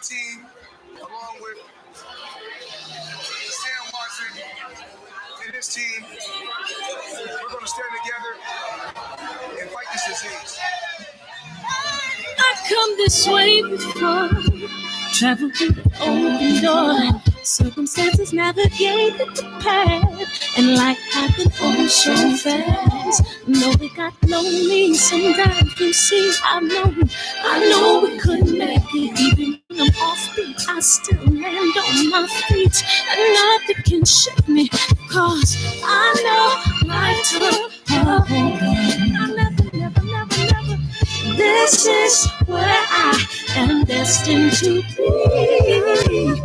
team, along with Sam Watson and his team, we're going to stand together and fight this disease. I come this way before, travel through the open door. Circumstances navigated the path, and life happened oh so fast. No, we got lonely sometimes. You see, I know we couldn't make it. Even when I'm off beat, I still land on my feet, and nothing can shake me, cause I know life took a hold. I never. This is where I am destined to be.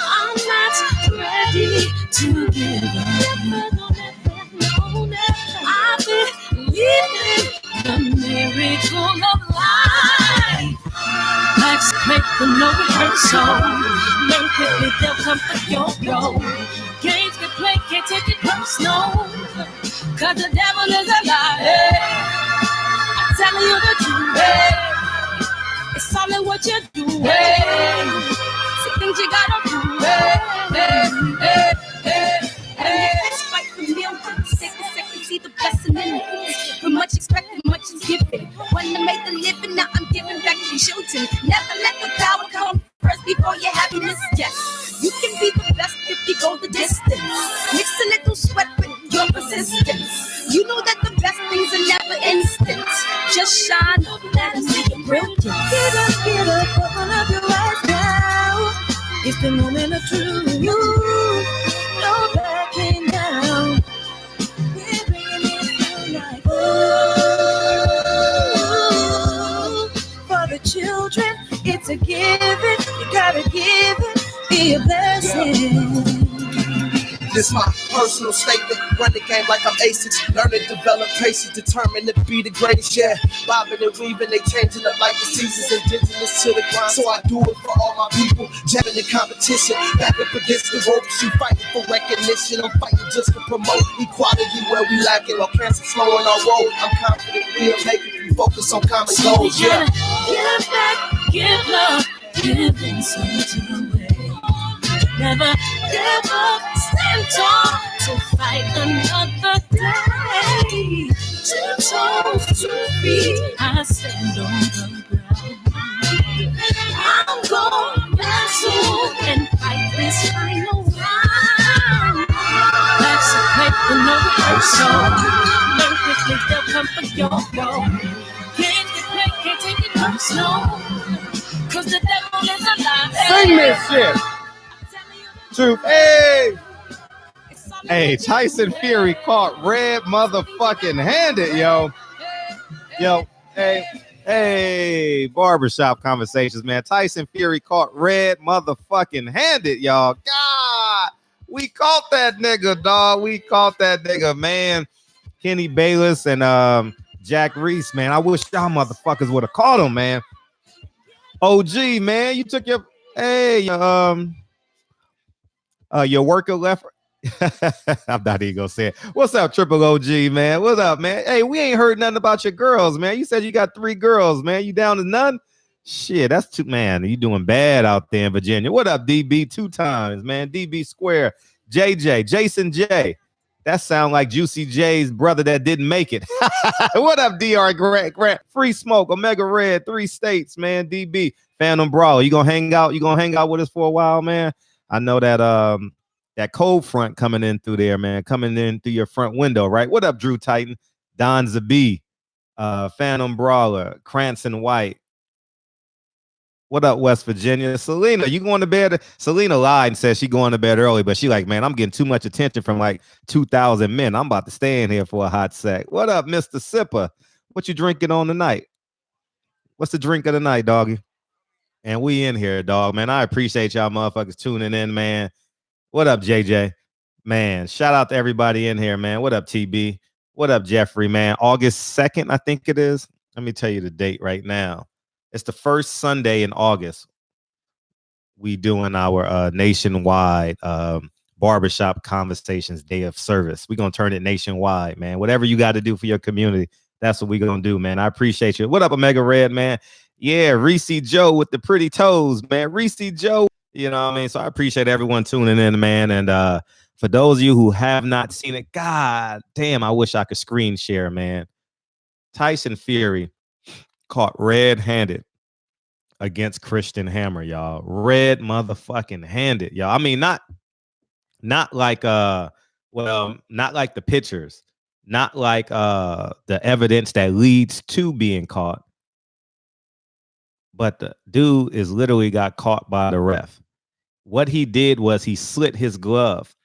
I'm not ready to give up. I believe in the miracle of life. Life's great for no rehearsal. Learn quickly, they'll come for your role. Games can play, can't take it personal, cause the devil is a liar. Telling you the truth, it's all in what you do. Some things you gotta do. Fight for millions, take a second, see the blessing in it. From much expected, much is given. When I make the living, now I'm giving back to children. Never let the power come first before your happiness. Yes, you can be the best if you go the distance. Mix a little sweat with your persistence. You know that the best things are never instant. Just shine, let them see your brilliance. Get up, open up your eyes now. It's the moment of truth. No backing down. We're bringing it through like ooh. For the children, it's a given. You gotta give it, be a blessing. This my personal statement. Run the game like I'm aces. Learn to develop patience, determined to be the greatest. Yeah, bobbing and weaving, they changing up like the seasons. Indigenous to the grind, so I do it for all my people. Jamming the competition, back up against the ropes. You fighting for recognition, I'm fighting just to promote equality where we lacking. While cancer slowing our road, I'm confident we'll make it. We focus on common goals. Yeah, give back, give love, giving something away. Never give up, stand tall to fight another day. 2 toes, 2 feet, I stand on the ground. I'm going soon and fight this final round. Life's a great for no rehearsal. Learn quickly, they'll come for your role. Can't get played, can't take it personal, cause the devil is a lie. Sing this shit. Truth. Hey, Tyson Fury caught red motherfucking handed, yo. Hey, barbershop conversations, man. Tyson Fury caught red motherfucking handed, y'all. God, we caught that nigga, dog. We caught that nigga, man. Kenny Bayless and Jack Reese, man. I wish y'all motherfuckers would have caught him, man. OG, man, you took your your worker left. I'm not even gonna say it. What's up, Triple OG, man? What's up, man? Hey, we ain't heard nothing about your girls, man. You said you got 3 girls, man. You down to none? Shit, that's too, man. You doing bad out there in Virginia. What up, DB? 2 times, man. DB Square, JJ, Jason J. That sound like Juicy J's brother that didn't make it. What up, DR Grant? Free Smoke, Omega Red, 3 states, man. DB, Phantom Brawler. You gonna hang out? You gonna hang out with us for a while, man? I know that that cold front coming in through there, man, coming in through your front window, right? What up, Drew Titan, Don Zabi, Phantom Brawler, Cranston White. What up, West Virginia? Selena, you going to bed? Selena lied and said she going to bed early, but she like, man, I'm getting too much attention from like 2,000 men. I'm about to stay in here for a hot sec. What up, Mr. Sipper? What you drinking on tonight? What's the drink of the night, doggy? And we in here, dog, man. I appreciate y'all motherfuckers tuning in, man. What up, JJ? Man, shout out to everybody in here, man. What up, TB? What up, Jeffrey, man? August 2nd, I think it is. Let me tell you the date right now. It's the first Sunday in August. We doing our nationwide barbershop conversations day of service. We're going to turn it nationwide, man. Whatever you got to do for your community, that's what we're going to do, man. I appreciate you. What up, Omega Red, man? Yeah, Reese Joe with the pretty toes, man. Reese Joe. You know what I mean? So I appreciate everyone tuning in, man. And for those of you who have not seen it, God damn, I wish I could screen share, man. Tyson Fury caught red-handed against Christian Hammer, y'all. Red motherfucking handed, y'all. I mean, not like not like the pictures, not like the evidence that leads to being caught. But the dude is literally got caught by the ref. What he did was he slit his glove.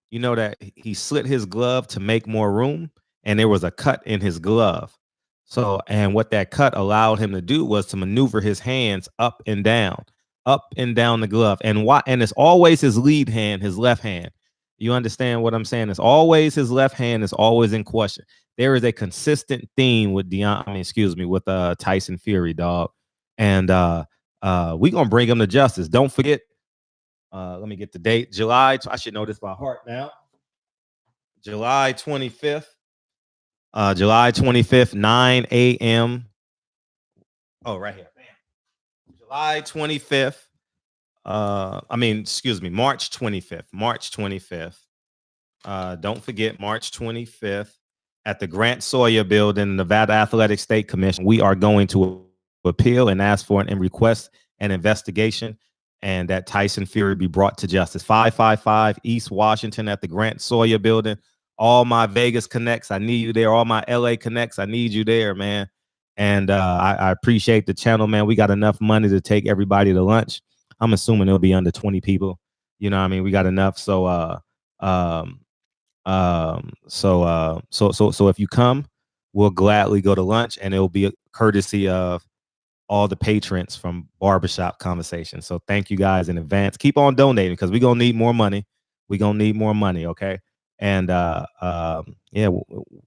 You know that he slit his glove to make more room, and there was a cut in his glove. So, and what that cut allowed him to do was to maneuver his hands up and down the glove. And why? And it's always his lead hand, his left hand. You understand what I'm saying? It's always his left hand is always in question. There is a consistent theme with with Tyson Fury, dog. And we gonna bring him to justice. Don't forget. Let me get the date. I should know this by heart now. July 25th. July 25th, 9 a.m. Oh, right here. July 25th. March 25th. March 25th. Don't forget March 25th at the Grant Sawyer Building, Nevada Athletic State Commission. We are going to appeal and ask for and request an investigation and that Tyson Fury be brought to justice. 555 East Washington at the Grant Sawyer Building. All my Vegas connects, I need you there. All my LA connects, I need you there, man. And I appreciate the channel, man. We got enough money to take everybody to lunch. I'm assuming it'll be under 20 people. You know what I mean? We got enough. So if you come, we'll gladly go to lunch, and it'll be a courtesy of all the patrons from Barbershop Conversation. So thank you guys in advance. Keep on donating because we're gonna need more money. We're gonna need more money, okay? And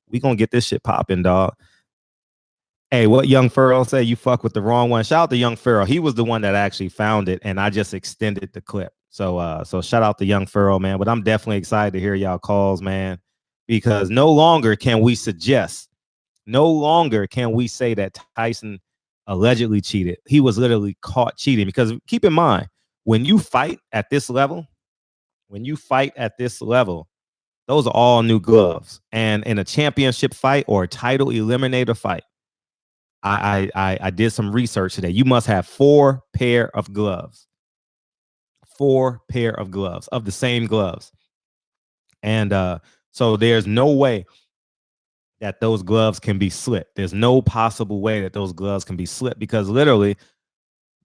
we gonna get this shit popping, dog. Hey, what Young Furrow say? You fuck with the wrong one. Shout out to Young Furrow. He was the one that actually found it, and I just extended the clip. So shout out to Young Furrow, man. But I'm definitely excited to hear y'all calls, man, because no longer can we say that Tyson allegedly cheated. He was literally caught cheating, because keep in mind, when you fight at this level, those are all new gloves. And in a championship fight or a title eliminator fight, I did some research today. You must have 4 pair of gloves. 4 pair of gloves, of the same gloves. And so there's no way that those gloves can be slit. There's no possible way that those gloves can be slit, because literally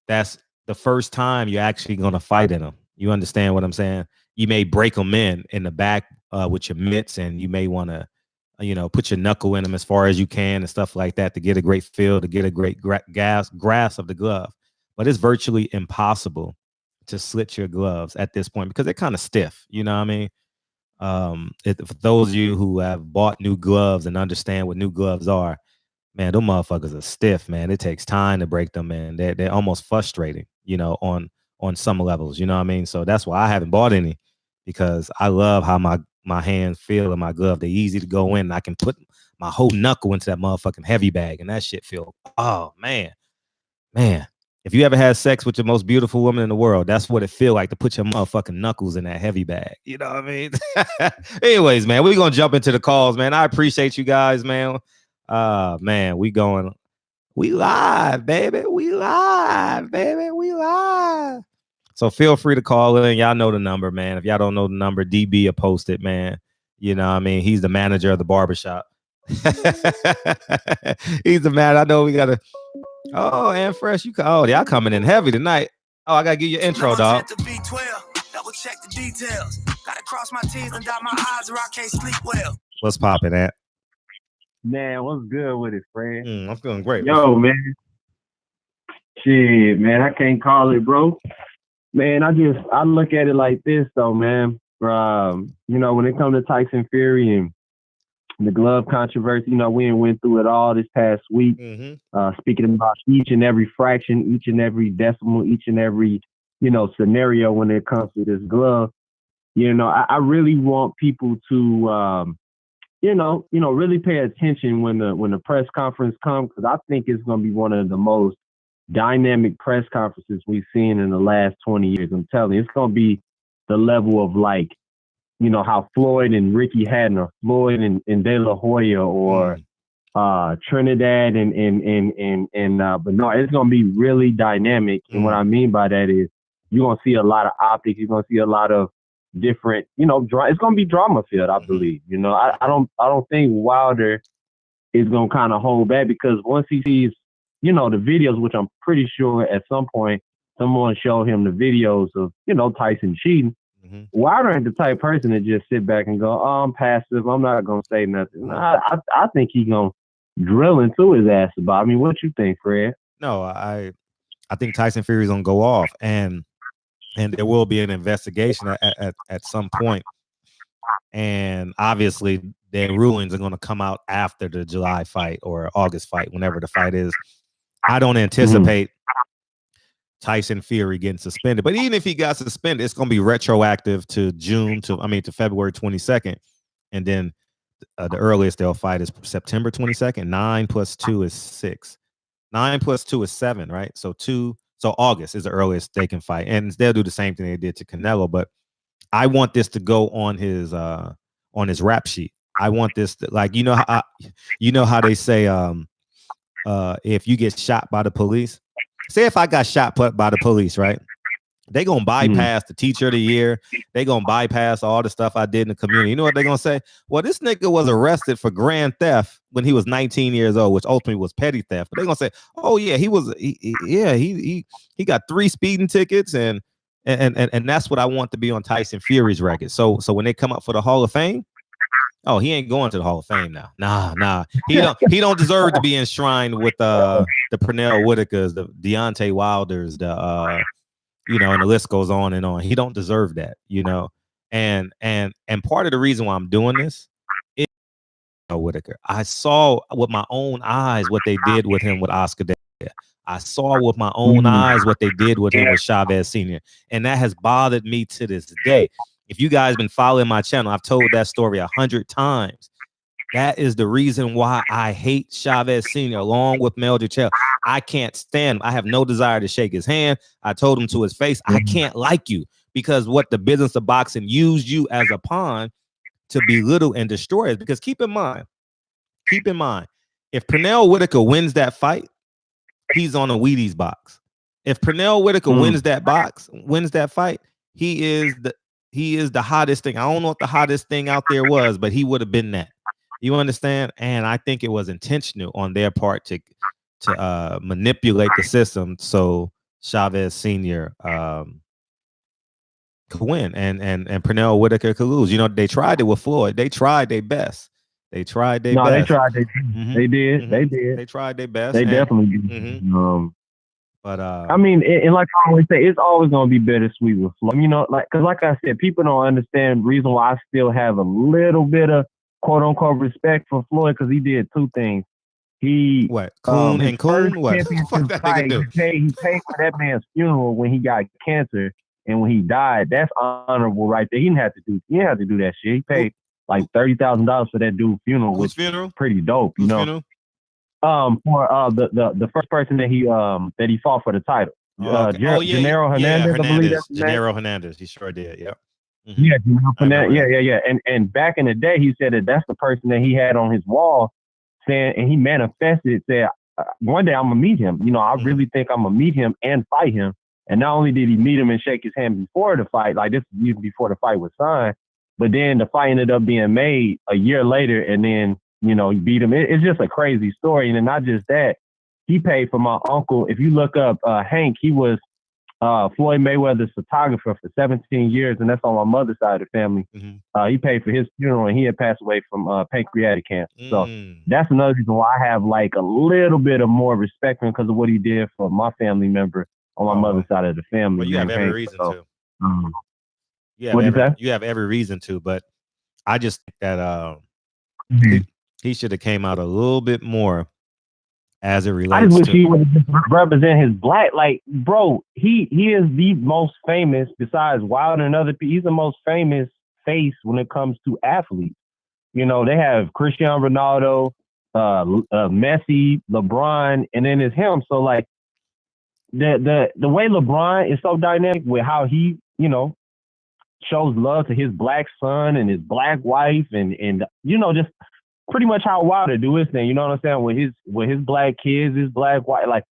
that's the first time you're actually going to fight in them. You understand what I'm saying? You may break them in the back with your mitts, and you may want to, put your knuckle in them as far as you can and stuff like that to get a great feel, to get a great grasp of the glove. But it's virtually impossible to slit your gloves at this point because they're kind of stiff. You know what I mean? For those of you who have bought new gloves and understand what new gloves are, man, those motherfuckers are stiff, man. It takes time to break them, man. They're almost frustrating, on some levels. You know what I mean? So that's why I haven't bought any, because I love how my hands feel in my glove. They're easy to go in. I can put my whole knuckle into that motherfucking heavy bag, and that shit feel, oh man. If you ever had sex with your most beautiful woman in the world, that's what it feel like to put your motherfucking knuckles in that heavy bag. You know what I mean? Anyways, man, we're going to jump into the calls, man. I appreciate you guys, man. Man, we live, baby. We live. So feel free to call in. Y'all know the number, man. If y'all don't know the number, DB will post it, man. You know what I mean? He's the manager of the barbershop. He's the man. I know we got to. Oh, and Fresh, y'all coming in heavy tonight. Oh, I gotta give you an intro, dog. Double check the details. Gotta cross my T's and dot my I's or I can't sleep well. What's poppin', Ant? Man, what's good with it, Fred? I'm feeling great. Yo, man. Shit, man, I can't call it, bro. Man, I look at it like this, though, man. When it comes to Tyson Fury and the glove controversy, we went through it all this past week. Speaking about each and every fraction, each and every decimal, each and every, scenario when it comes to this glove. I really want people to, really pay attention when the press conference comes, because I think it's going to be one of the most dynamic press conferences we've seen in the last 20 years. I'm telling you, it's going to be the level of like, you know, how Floyd and Ricky Hatton, or Floyd and De La Hoya, or Trinidad but no, it's going to be really dynamic. And what I mean by that is you're going to see a lot of optics. You're going to see a lot of different, you know, it's going to be drama filled, I believe. You know, I don't think Wilder is going to kind of hold back, because once he sees, you know, the videos, which I'm pretty sure at some point someone showed him the videos of, you know, Tyson cheating. Wilder ain't the type of person to just sit back and go, oh, I'm passive, I'm not going to say nothing. I think he's going to drill into his ass about. I mean, what you think, Fred? No, I think Tyson Fury's gonna go off, and there will be an investigation at some point, and obviously their rulings are going to come out after the July fight or August fight, whenever the fight is. I don't anticipate Tyson Fury getting suspended, but even if he got suspended, it's going to be retroactive to to February 22nd, and then the earliest they'll fight is September 22nd. 9 + 2 is 6. 9 + 2 is 7, right? So August is the earliest they can fight, and they'll do the same thing they did to Canelo. But I want this to go on his rap sheet. I want this to, like, you know how they say if you get shot by the police, say if I got shot by the police, right? They gonna bypass the teacher of the year. They gonna bypass all the stuff I did in the community. You know what they're gonna say? Well, this nigga was arrested for grand theft when he was 19 years old, which ultimately was petty theft. But they're gonna say, oh yeah, he got 3 speeding tickets, and that's what I want to be on Tyson Fury's record. So when they come up for the Hall of Fame, oh, he ain't going to the Hall of Fame now. Nah. He don't deserve to be enshrined with the Pernell Whitakers, the Deontay Wilders, and the list goes on and on. He don't deserve that, and part of the reason why I'm doing this is Whitaker. I saw with my own eyes what they did with him with Oscar De La Hoya. I saw with my own eyes what they did with him with Chavez Sr., and that has bothered me to this day. If you guys been following my channel, I've told that story 100 times. That is the reason why I hate Chavez Sr. along with Mel Duchel. I can't stand him. I have no desire to shake his hand. I told him to his face, I can't like you, because what the business of boxing used you as a pawn to belittle and destroy us. Because keep in mind, if Pernell Whitaker wins that fight, he's on a Wheaties box. If Pernell Whitaker wins that fight, he is the hottest thing. I don't know what the hottest thing out there was, but he would have been that. You understand? And I think it was intentional on their part to manipulate the system so Chavez Sr. Could win and Pernell Whitaker could lose. They tried it with Floyd. They tried their best. They tried their best. They tried. They did. They did. They tried their best. They definitely did. But I mean, and like I always say, it's always going to be bittersweet with Floyd. Because like I said, people don't understand the reason why I still have a little bit of quote unquote respect for Floyd, because he did 2 things. He Coon and Coon. What the fuck that nigga do? He paid for that man's funeral when he got cancer, and when he died, that's honorable right there. He didn't have to do that shit. He paid like $30,000 for that dude's funeral, which was pretty dope. Funeral? For the first person that he fought for the title. Gennaro Hernandez, I believe that's his name. Gennaro Hernandez, he sure did, yeah. Yeah, yeah. And back in the day, he said that's the person that he had on his wall, saying, and he manifested, said, one day I'm gonna meet him. I really think I'm gonna meet him and fight him. And not only did he meet him and shake his hand before the fight, like this was even before the fight was signed, but then the fight ended up being made a year later, and then he beat him. It's just a crazy story. And then not just that, he paid for my uncle. If you look up Hank, he was Floyd Mayweather's photographer for 17 years, and that's on my mother's side of the family. He paid for his funeral, and he had passed away from pancreatic cancer. So that's another reason why I have like a little bit of more respect for him, because of what he did for my family member on my mother's side of the family. Well, you have every reason to. You have every reason to, but I just think that he should have came out a little bit more as it relates. I just wish he would have represent his black. Like, bro, he is the most famous, besides Wilder and other people. He's the most famous face when it comes to athletes. They have Cristiano Ronaldo, Messi, LeBron, and then it's him. So like, the way LeBron is so dynamic with how he, shows love to his black son and his black wife and just pretty much how Wilder do his thing. You know what I'm saying? With his black kids, his black wife, like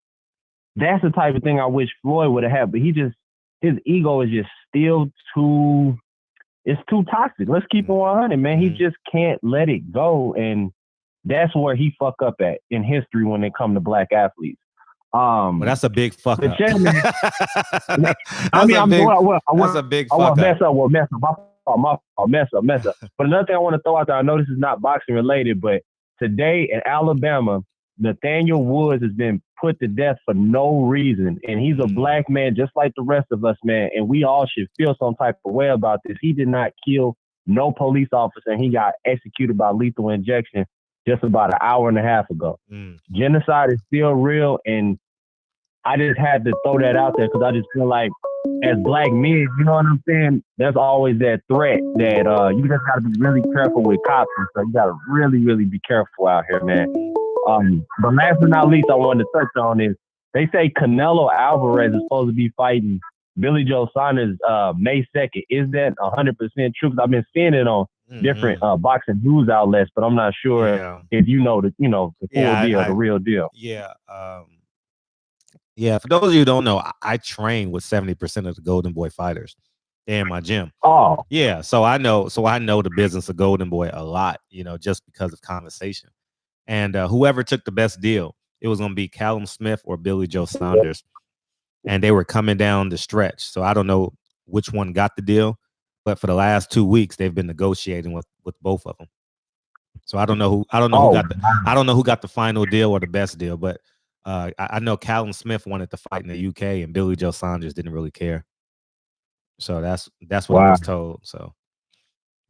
that's the type of thing I wish Floyd would have had. But his ego is just still too toxic. Let's keep it 100, man. He just can't let it go, and that's where he fuck up at in history when it come to black athletes. Well, that's a big fuck up. That's a big fuck up. Mess up. But another thing I want to throw out there, I know this is not boxing related, but today in Alabama, Nathaniel Woods has been put to death for no reason. And he's a black man just like the rest of us, man. And we all should feel some type of way about this. He did not kill no police officer, and he got executed by lethal injection just about an hour and a half ago. Genocide is still real, and I just had to throw that out there because I just feel like as black men, you know what I'm saying? There's always that threat that you just got to be really careful with cops and stuff. You got to really, really be careful out here, man. But last but not least, I wanted to touch on is they say Canelo Alvarez is supposed to be fighting Billy Joe Saunders May 2nd. Is that 100% true? Because I've been seeing it on different boxing news outlets, but I'm not sure if you know the full deal, the real deal. Yeah. Yeah, for those of you who don't know, I train with 70% of the Golden Boy fighters in my gym. Oh. Yeah, so I know the business of Golden Boy a lot, just because of conversation. And whoever took the best deal, it was going to be Callum Smith or Billy Joe Saunders. And they were coming down the stretch. So I don't know which one got the deal, but for the last 2 weeks they've been negotiating with both of them. So I don't know who got the final deal or the best deal, but I know Callum Smith wanted to fight in the UK, and Billy Joe Saunders didn't really care. So that's what I was told. So,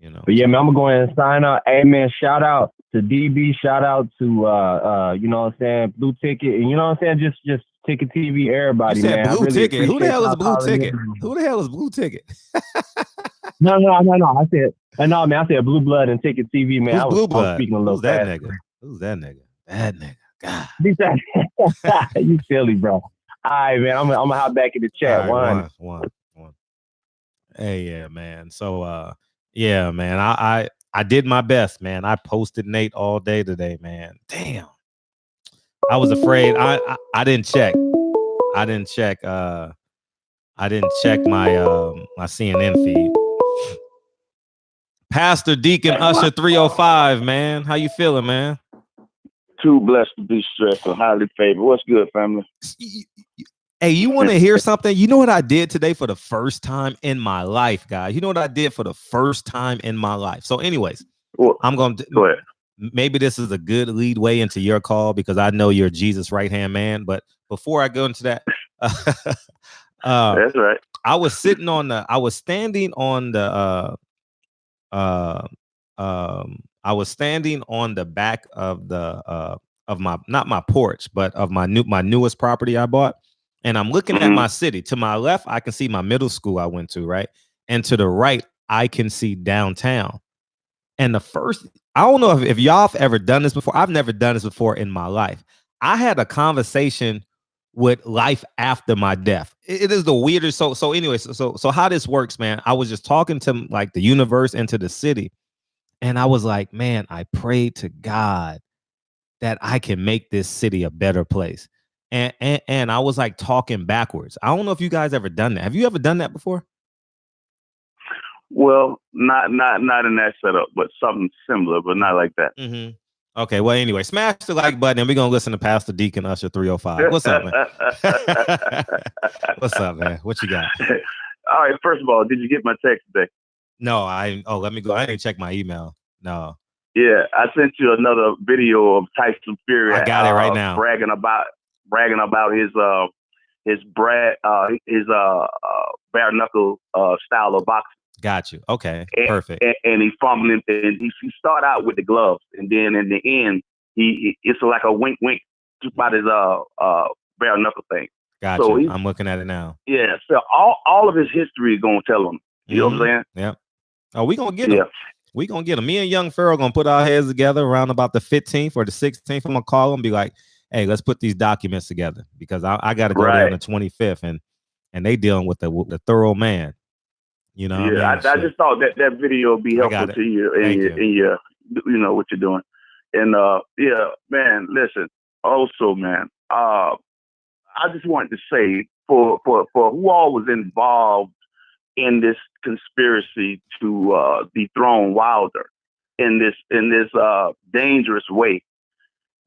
But yeah, man, I'm gonna go ahead and sign up. Hey, man, shout out to DB. Shout out to you know what I'm saying, Blue Ticket, and you know what I'm saying, just Ticket TV, everybody. You said man. Blue Ticket. Who the hell is Blue Ticket? Who the hell is Blue Ticket? No. I said Blue Blood and Ticket TV, man. Who's Blue Blood? Speaking a little Who's that fast. nigga? Who's that nigga? That nigga. God. You silly, bro. All right, man. I'm gonna hop back in the chat. Right, one. Hey, yeah, man. So, yeah, man. I did my best, man. I posted Nate all day today, man. Damn. I was afraid. I didn't check. I didn't check my my CNN feed. Pastor Deacon Usher 305, man. How you feeling, man? Too blessed to be stressed and highly favored. What's good, family? Hey, you want to hear something? You know what I did today for the first time in my life, guys? You know what I did for the first time in my life? So anyways, I'm going to go ahead. Maybe this is a good lead way into your call because I know you're Jesus' right-hand man. But before I go into that, that's right. I was standing on the back of the of my, not my porch, but of my newest property I bought. And I'm looking at my city. To my left, I can see my middle school I went to, right? And to the right, I can see downtown. And I don't know if y'all have ever done this before. I've never done this before in my life. I had a conversation with life after my death. It is the weirdest. So anyway, so how this works, man. I was just talking to like the universe and to the city. And I was like, man, I prayed to God that I can make this city a better place. And I was like talking backwards. I don't know if you guys ever done that. Have you ever done that before? Well, not in that setup, but something similar, but not like that. Mm-hmm. Okay, well, anyway, smash the like button and we're going to listen to Pastor Deacon Usher 305. What's up, man? What's up, man? What you got? All right, first of all, did you get my text today? No, let me go. I didn't check my email. No. Yeah, I sent you another video of Tyson Fury. I got it right now. Bragging about his bare knuckle style of boxing. Got you. Okay, perfect. And he fumbling, and he start out with the gloves, and then in the end, it's like a wink just about his bare knuckle thing. Gotcha. So I'm looking at it now. Yeah. So all of his history is gonna tell him. You know what I'm saying? Yeah. Oh, we gonna get him. We gonna get him. Me and Young Pharaoh gonna put our heads together around about the 15th or the 16th. I'm gonna call him, be like, hey, let's put these documents together because I got to go there on the 25th, and they dealing with the thorough man. You know, yeah, what I mean? I just thought that video would be helpful to you in your you know what you're doing, and yeah, man. Listen, also, man, I just wanted to say for who all was involved in this conspiracy to dethrone Wilder in this dangerous way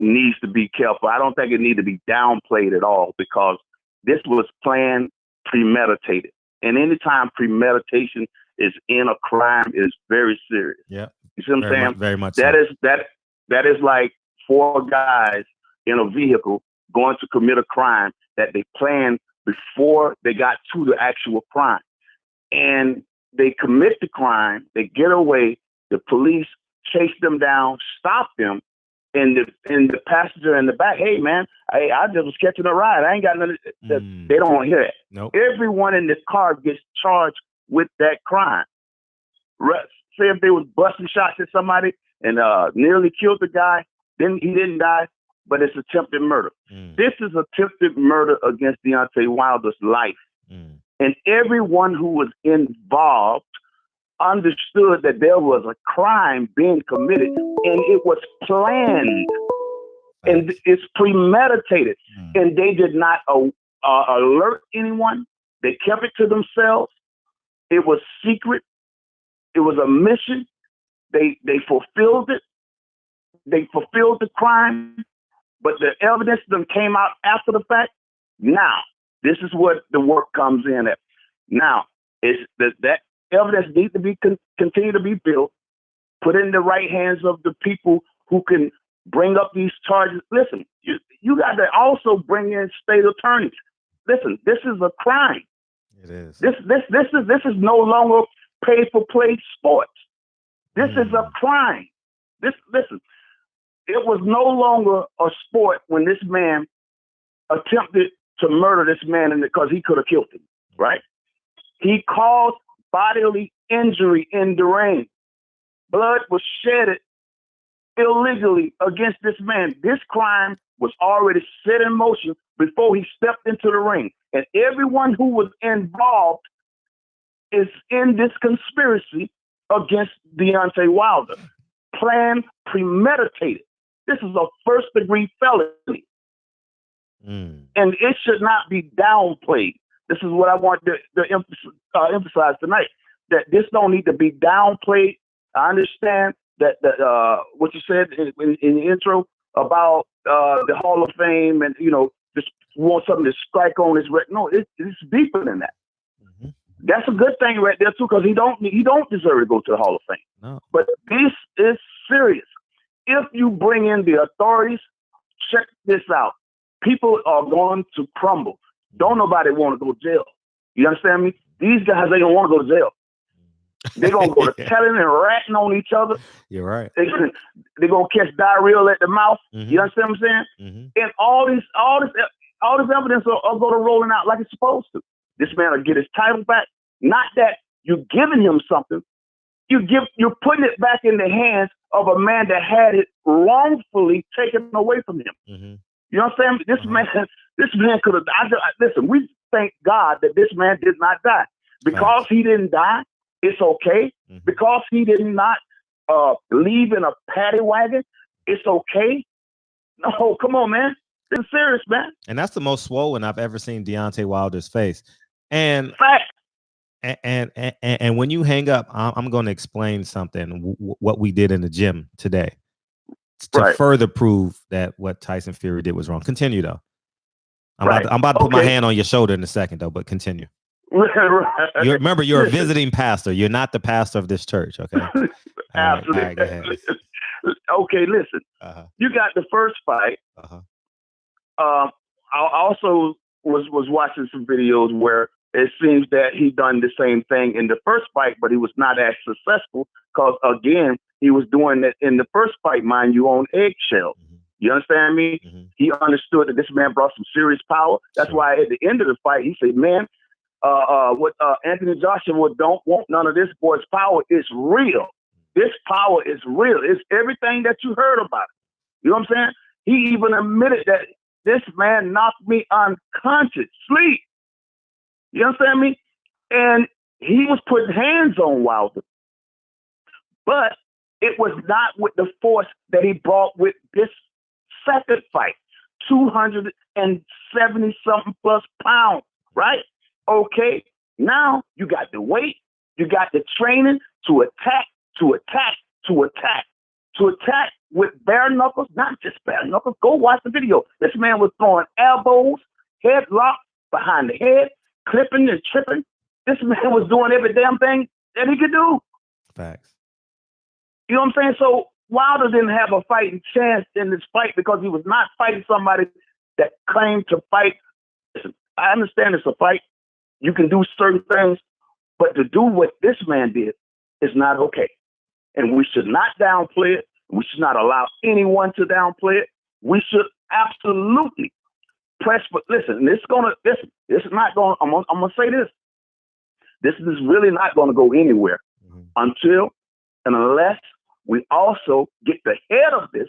needs to be careful. I don't think it needs to be downplayed at all because this was planned, premeditated. And anytime premeditation is in a crime, is very serious. Yeah. You see what I'm saying? Very much. That is like 4 guys in a vehicle going to commit a crime that they planned before they got to the actual crime. And they commit the crime, they get away, the police chase them down, stop them, and the passenger in the back, hey man, I just was catching a ride. I ain't got nothing. They don't want to hear that. Nope. Everyone in the car gets charged with that crime. Say if they was busting shots at somebody and nearly killed the guy, then he didn't die, but it's attempted murder. This is attempted murder against Deontay Wilder's life. And everyone who was involved understood that there was a crime being committed and it was planned and it's premeditated. And they did not alert anyone. They kept it to themselves. It was secret. It was a mission. They fulfilled it. They fulfilled the crime, but the evidence them came out after the fact. Now, this is what the work comes in at. Now, is that evidence needs to be continue to be built, put in the right hands of the people who can bring up these charges. Listen, you got to also bring in state attorneys. Listen, this is a crime. It is. This is no longer pay for play sports. This is a crime. Listen, it was no longer a sport when this man attempted to murder this man because he could have killed him, right? He caused bodily injury in the ring. Blood was shedded illegally against this man. This crime was already set in motion before he stepped into the ring. And everyone who was involved is in this conspiracy against Deontay Wilder. Planned, premeditated. This is a first-degree felony. And it should not be downplayed. This is what I want to emphasize tonight, that this don't need to be downplayed. I understand that what you said in the intro about the Hall of Fame and, just want something to strike on his record. No, it's deeper than that. That's a good thing right there, too, because he don't deserve to go to the Hall of Fame. No. But this is serious. If you bring in the authorities, check this out. People are going to crumble. Don't nobody want to go to jail. You understand me? These guys, they don't want to go to jail. They're going to go to telling and ratting on each other. You're right. They're going to catch diarrhea at the mouth. You understand what I'm saying? And all this evidence will go to rolling out like it's supposed to. This man will get his title back. Not that you're giving him something. You're putting it back in the hands of a man that had it wrongfully taken away from him. You know what I'm saying? This man could have died. Listen, we thank God that this man did not die. Because he didn't die, it's okay. Because he did not leave in a paddy wagon, it's okay. No, come on, man. This is serious, man. And that's the most swollen I've ever seen Deontay Wilder's face. And and when you hang up, I'm going to explain something, what we did in the gym today to further prove that what Tyson Fury did was wrong. Continue, though. I'm about to put my hand on your shoulder in a second, though, but continue. Remember, you're a visiting pastor. You're not the pastor of this church, okay? Absolutely. All right, go ahead. Okay, listen. You got the first fight. I also was watching some videos where it seems that he done the same thing in the first fight, but he was not as successful because, again, he was doing it in the first fight, mind you, on eggshells. You understand me? He understood that this man brought some serious power. That's why at the end of the fight, he said, man, what Anthony Joshua don't want none of this boy's power. It's real. This power is real. It's everything that you heard about it. You know what I'm saying? He even admitted that this man knocked me unconscious, sleep. You understand me? And he was putting hands on Wilder. But it was not with the force that he brought with this second fight. 270 something plus pounds, right? Okay. Now you got the weight, you got the training to attack with bare knuckles, not just bare knuckles. Go watch the video. This man was throwing elbows, headlock behind the head, clipping and tripping. This man was doing every damn thing that he could do. Facts. You know what I'm saying? So Wilder didn't have a fighting chance in this fight because he was not fighting somebody that claimed to fight. Listen, I understand it's a fight. You can do certain things, but to do what this man did is not okay. And we should not downplay it. We should not allow anyone to downplay it. We should absolutely press. But listen, this is not going. I'm gonna say this. This is really not going to go anywhere until and unless we also get the head of this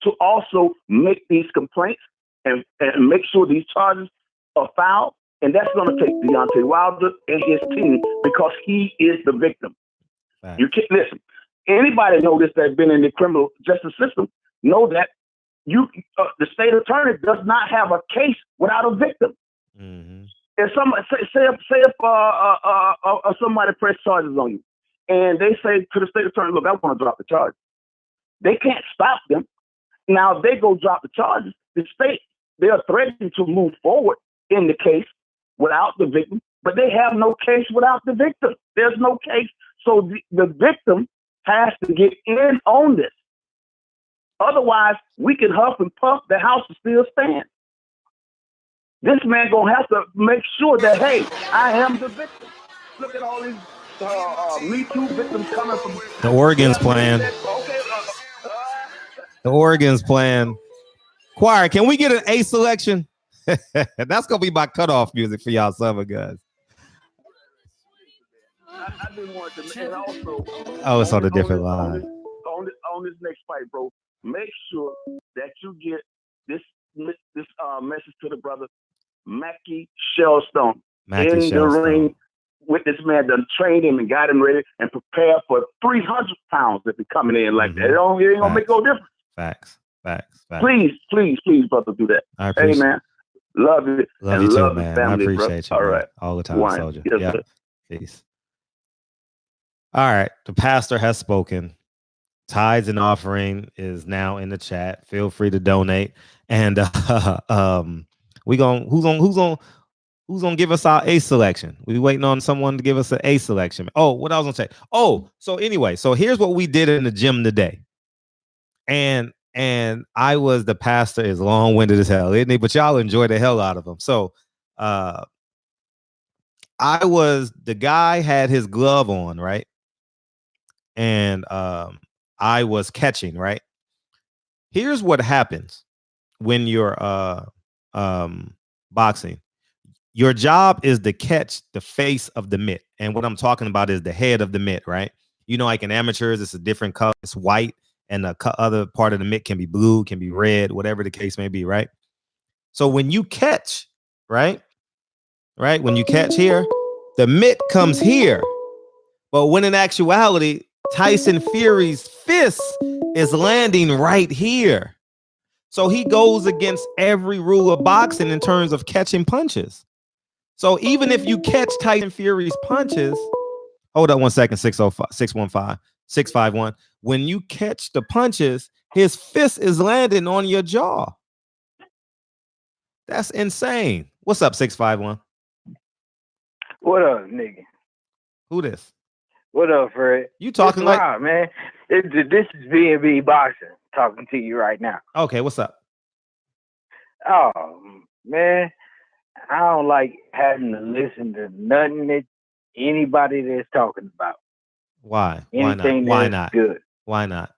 to also make these complaints and make sure these charges are filed. And that's going to take Deontay Wilder and his team because he is the victim. Right. You can't listen. Anybody know this that's been in the criminal justice system know that the state attorney does not have a case without a victim. Mm-hmm. If somebody if somebody press charges on you, and they say to the state attorney, "Look, I want to drop the charges," they can't stop them. Now, if they go drop the charges, the state they are threatening to move forward in the case without the victim, but they have no case without the victim. There's no case, so the victim has to get in on this. Otherwise, we can huff and puff. The house will still stand. This man gonna have to make sure that, hey, I am the victim. Look at all these Me Too victims coming from the Oregon's plan. The Oregon's plan. Choir, can we get an A selection? That's gonna be my cutoff music for y'all summer guys. I just wanted to, and also, Oh, it's on a different line. On this next fight, bro, make sure that you get this message to the brother Mackie Shellstone in the ring with this man. Done trained him and got him ready and prepared for 300 pounds if he's coming in like that. It ain't gonna make no difference. Facts. Please, brother, do that. I appreciate hey, man. Love it. Love you too, man. Family, I appreciate bro. You. All right. All the time, soldier. Yes, yeah. Peace. All right. The pastor has spoken. Tithes and offering is now in the chat. Feel free to donate. And who's gonna give us our A selection? We waiting on someone to give us an A selection. Oh, what I was gonna say. Oh, so anyway, so here's what we did in the gym today. And I was the pastor is long-winded as hell, isn't he? But y'all enjoy the hell out of him. So I was the guy had his glove on, right? And I was catching, right? Here's what happens when you're boxing. Your job is to catch the face of the mitt. And what I'm talking about is the head of the mitt, right? You know, like in amateurs, it's a different color. It's white, and the other part of the mitt can be blue, can be red, whatever the case may be, right? So when you catch, right? When you catch here, the mitt comes here. But when in actuality, Tyson Fury's fist is landing right here. So he goes against every rule of boxing in terms of catching punches. So even if you catch Tyson Fury's punches, hold on 1 second, 615-651. When you catch the punches, his fist is landing on your jaw. That's insane. What's up, 651? What up, nigga? Who this? What up, Fred? You talking it's like wild, man? This is B&B Boxing talking to you right now. Okay, what's up? Oh man, I don't like having to listen to nothing that anybody that's talking about. Why? Anything Why not? Good. Why not?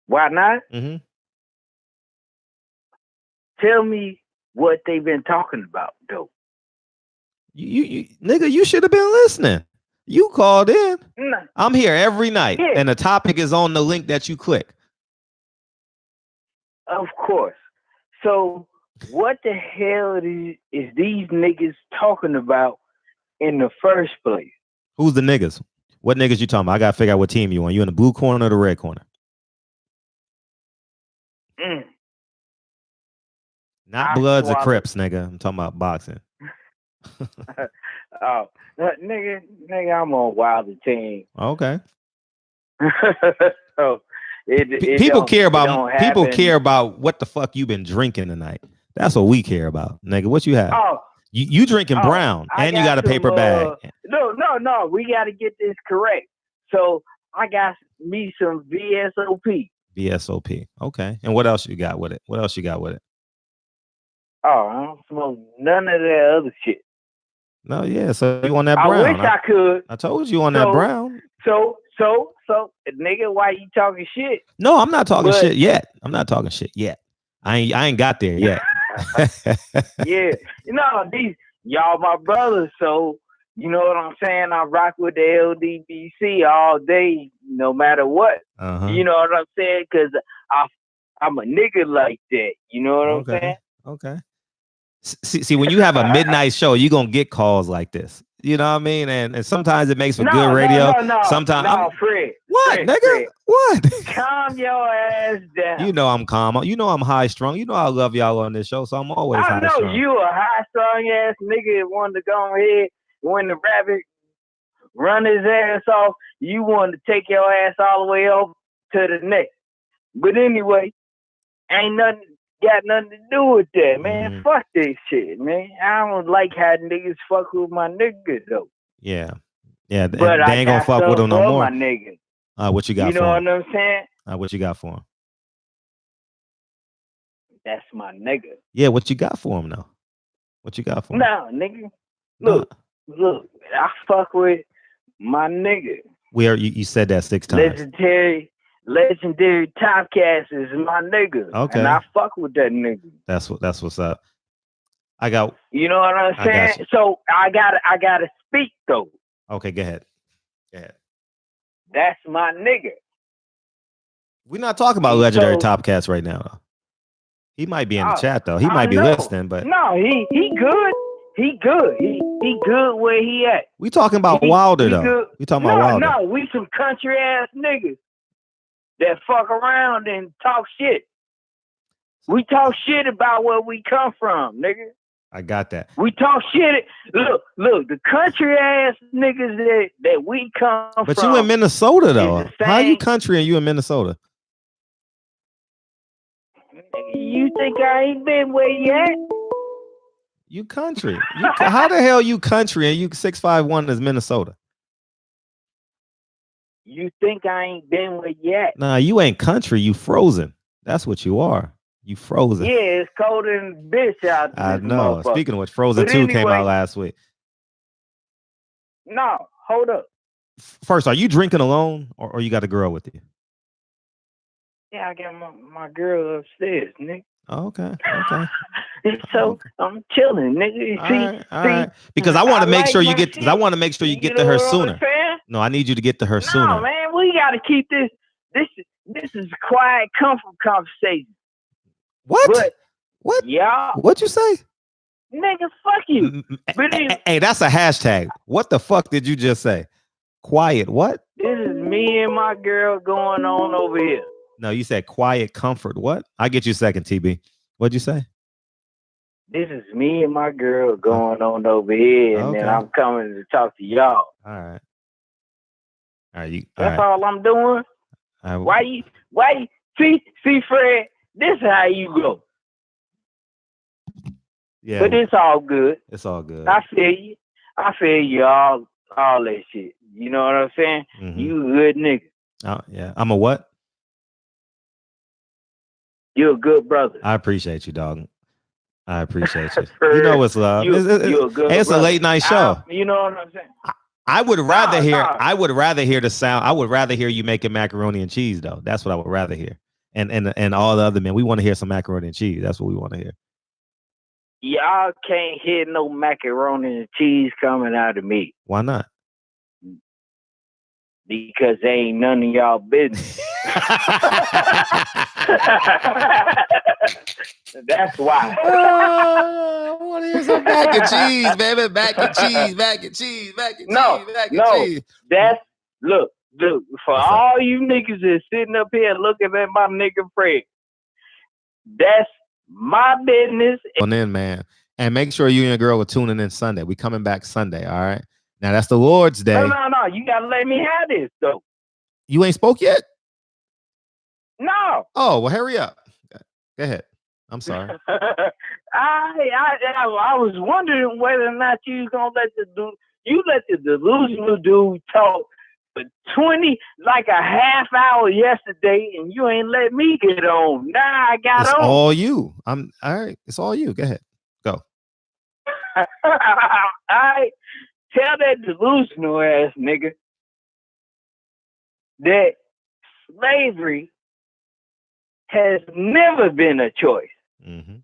Why not? Mm-hmm. Tell me what they've been talking about, though. You nigga, you should have been listening. You called in. No. I'm here every night, yeah. and the topic is on the link that you click. Of course. So what the hell is these niggas talking about in the first place? Who's the niggas? What niggas you talking about? I gotta figure out what team you on. You in the blue corner or the red corner? Not Bloods or Crips, nigga. I'm talking about boxing. Oh, nigga, I'm on Wilder team. Okay. So people care about what the fuck you been drinking tonight. That's what we care about, nigga. What you have? Oh, you drinking brown, and you got a paper bag. No. We got to get this correct. So I got me some VSOP. VSOP. Okay. And what else you got with it? Oh, I don't smoke none of that other shit. No, yeah. So you on that brown? I wish I could. I told you on that brown. So, nigga, why you talking shit? No, I'm not talking shit yet. I ain't got there yet. Yeah, these y'all my brothers, so you know what I'm saying. I rock with the LDBC all day, no matter what. You know what I'm saying? Because I'm a nigga like that. You know what I'm saying? Okay. See, when you have a midnight show, you're gonna get calls like this. You know what I mean? And sometimes it makes for good radio. Sometimes Fred. What, Fred, nigga? Fred. What? Calm your ass down. You know I'm calm. You know I'm high strung. You know I love y'all on this show, so I'm always high strung. I know you a high strung ass nigga that wanted to go ahead when the rabbit run his ass off. You wanted to take your ass all the way up to the neck. But anyway, ain't got nothing to do with that, man. Fuck this shit, man. I don't like how niggas fuck with my niggas though. Yeah. But they ain't gonna fuck with them no more. My nigga. What you got? You know for what him? I'm saying? What you got for him? That's my nigga. Yeah, what you got for him though? What you got for him? No, nigga. Look. I fuck with my nigga. You said that 6 times. Legendary Topcast is my nigga. Okay. And I fuck with that nigga. That's what's up. I got. You know what I'm saying? So I gotta speak though. Okay, go ahead. That's my nigga. We're not talking about Legendary Topcast right now, though. He might be in the chat though. He might be listening, but no, he good. He good. He good where he at. We talking about Wilder though. Good. We talking about Wilder. No, we some country ass niggas that fuck around and talk shit. We talk shit about where we come from, nigga. I got that. We talk shit. Look, the country ass niggas that we come from. But you in Minnesota though. How you country and you in Minnesota? You think I ain't been where you at? You country. How the hell you country and you 651 is Minnesota? You think I ain't been where you at? Nah, you ain't country. You frozen. That's what you are. You frozen. Yeah, it's cold and bitch out there. I know. Speaking of which, Frozen 2 came out last week. No, hold up. First, are you drinking alone or you got a girl with you? Yeah, I got my girl upstairs, nigga. Oh, okay. So I'm chilling, nigga. All right. Because I want to make sure you get. I want to make sure you get to her sooner. No, I need you to get to her sooner. No, man, we got to keep this. This is quiet, comfort conversation. What? But, what? Yeah. What'd you say? Nigga, fuck you. Hey, that's a hashtag. What the fuck did you just say? Quiet. What? This is me and my girl going on over here. No, you said quiet comfort. What? I get you second, TB. What'd you say? This is me and my girl going on over here, and then I'm coming to talk to y'all. All right. That's all I'm doing. Why you see, Fred? This is how you go. Yeah. But it's all good. It's all good. I feel you all that shit. You know what I'm saying? Mm-hmm. You a good nigga. Oh, yeah. I'm a what? You're a good brother. I appreciate you, dog. I appreciate you. You know what's love. It's a late night show. You know what I'm saying? I would rather hear. I would rather hear the sound. I would rather hear you making macaroni and cheese, though. That's what I would rather hear. And all the other men, we want to hear some macaroni and cheese. That's what we want to hear. Y'all can't hear no macaroni and cheese coming out of me. Why not? Because they ain't none of y'all business. That's why. I want to hear some mac and cheese, baby. Mac and cheese, mac and cheese, mac and No, cheese, mac and no. cheese. That's look, for What's all you niggas that's sitting up here looking at my nigga Fred. That's my business. On in, man. And make sure you and your girl are tuning in Sunday. We coming back Sunday, all right? Now that's the Lord's Day. No. You gotta let me have this though. You ain't spoke yet? No. Oh, well, hurry up. Go ahead. I'm sorry. I was wondering whether or not you was gonna let the delusional dude talk for 20, like a half hour yesterday, and you ain't let me get on. Now I got It's on. all you. I'm all right. It's all you. Go ahead. Go. I tell that delusional ass nigga that slavery has never been a choice. Mm-hmm.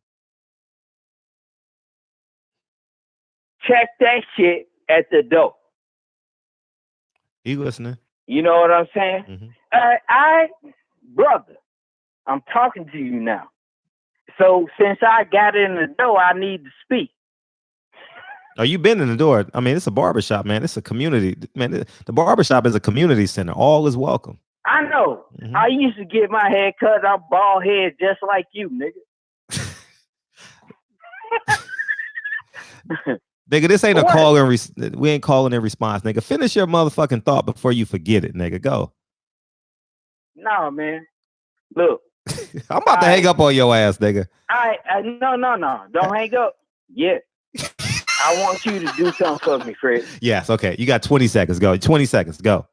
Check that shit at the door. You listening? You know what I'm saying? Mm-hmm. Brother, I'm talking to you now. So since I got in the door, I need to speak. Oh, you been in the door. I mean, it's a barbershop, man. It's a community. Man, the barbershop is a community center. All is welcome. I know. Mm-hmm. I used to get my hair cut. I'm bald head just like you, nigga. Nigga, this ain't What? a call and we ain't calling in response, nigga. Finish your motherfucking thought before you forget it, nigga. Go. No, man. Look. I'm about to hang up on your ass, nigga. No. Don't hang up. Yeah. I want you to do something for me, Fred. Yes, okay. You got 20 seconds. Go. 20 seconds. Go.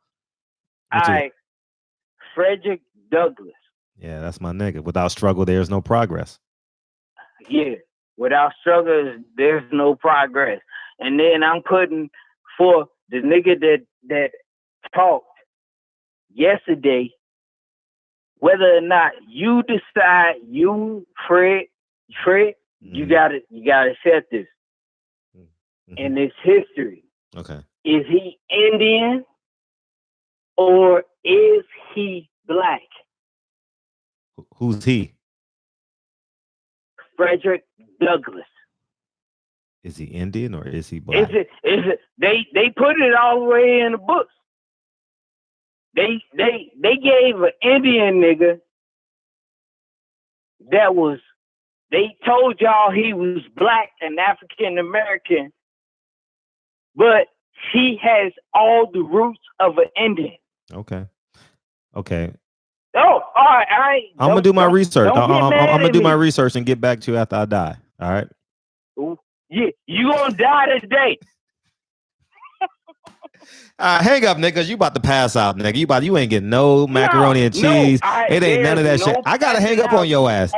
All right. Frederick Douglass. Yeah, that's my nigga. Without struggle, there's no progress. Yeah. Without struggle, there's no progress. And then I'm putting for the nigga that talked yesterday, whether or not you decide, Fred, you gotta accept this. Mm-hmm. And it's history. Okay. Is he Indian or is he black? Who's he? Frederick Douglass. Is he Indian or is he black? Is it they put it all the way in the books. They gave an Indian nigga they told y'all he was black and African American, but he has all the roots of an Indian. Okay. Oh, all right. I'm gonna do my research. I'm gonna do my me. research and get back to you after I die. All right. Yeah, you gonna die today. Hang up, nigga. You about to pass out, nigga. You ain't getting no macaroni and cheese. It ain't none of that shit. I gotta hang up on your ass.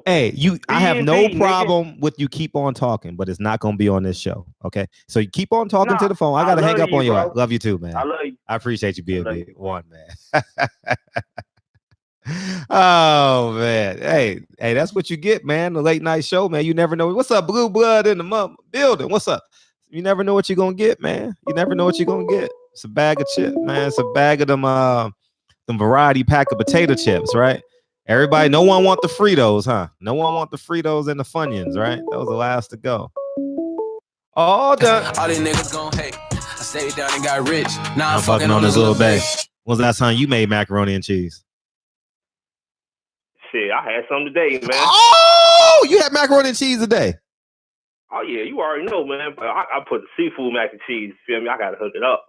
Hey, I have no problem with you keep on talking, but it's not gonna be on this show. Okay, so you keep on talking to the phone. I gotta hang up on your ass. Love you too, man. I love you. I appreciate you being one, man. Oh man, hey, that's what you get, man. The late night show, man. You never know. What's up, Blue Blood in the building? What's up? You never know what you're gonna get, man. You never know what you're gonna get. It's a bag of chips, man. It's a bag of them variety pack of potato chips, right? Everybody, no one want the Fritos, huh? No one want the Fritos and the Funyuns, right? Those are the last to go. All done. All these niggas gon' hate. I stayed down and got rich. Now I'm fucking on this little babe. When's the last time you made macaroni and cheese? Shit, I had some today, man. Oh, you had macaroni and cheese today. Oh yeah, you already know, man. But I put the seafood mac and cheese. Feel me? I gotta hook it up.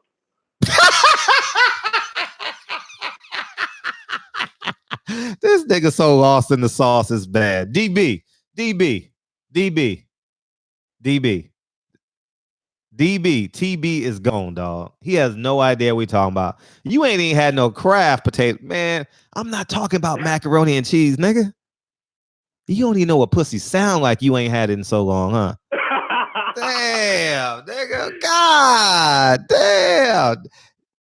This nigga so lost in the sauce is bad. DB, TB is gone, dog. He has no idea what we talking about. You ain't even had no Kraft potato, man. I'm not talking about macaroni and cheese, nigga. You don't even know what pussy sound like. You ain't had it in so long, huh? Damn, nigga. God damn.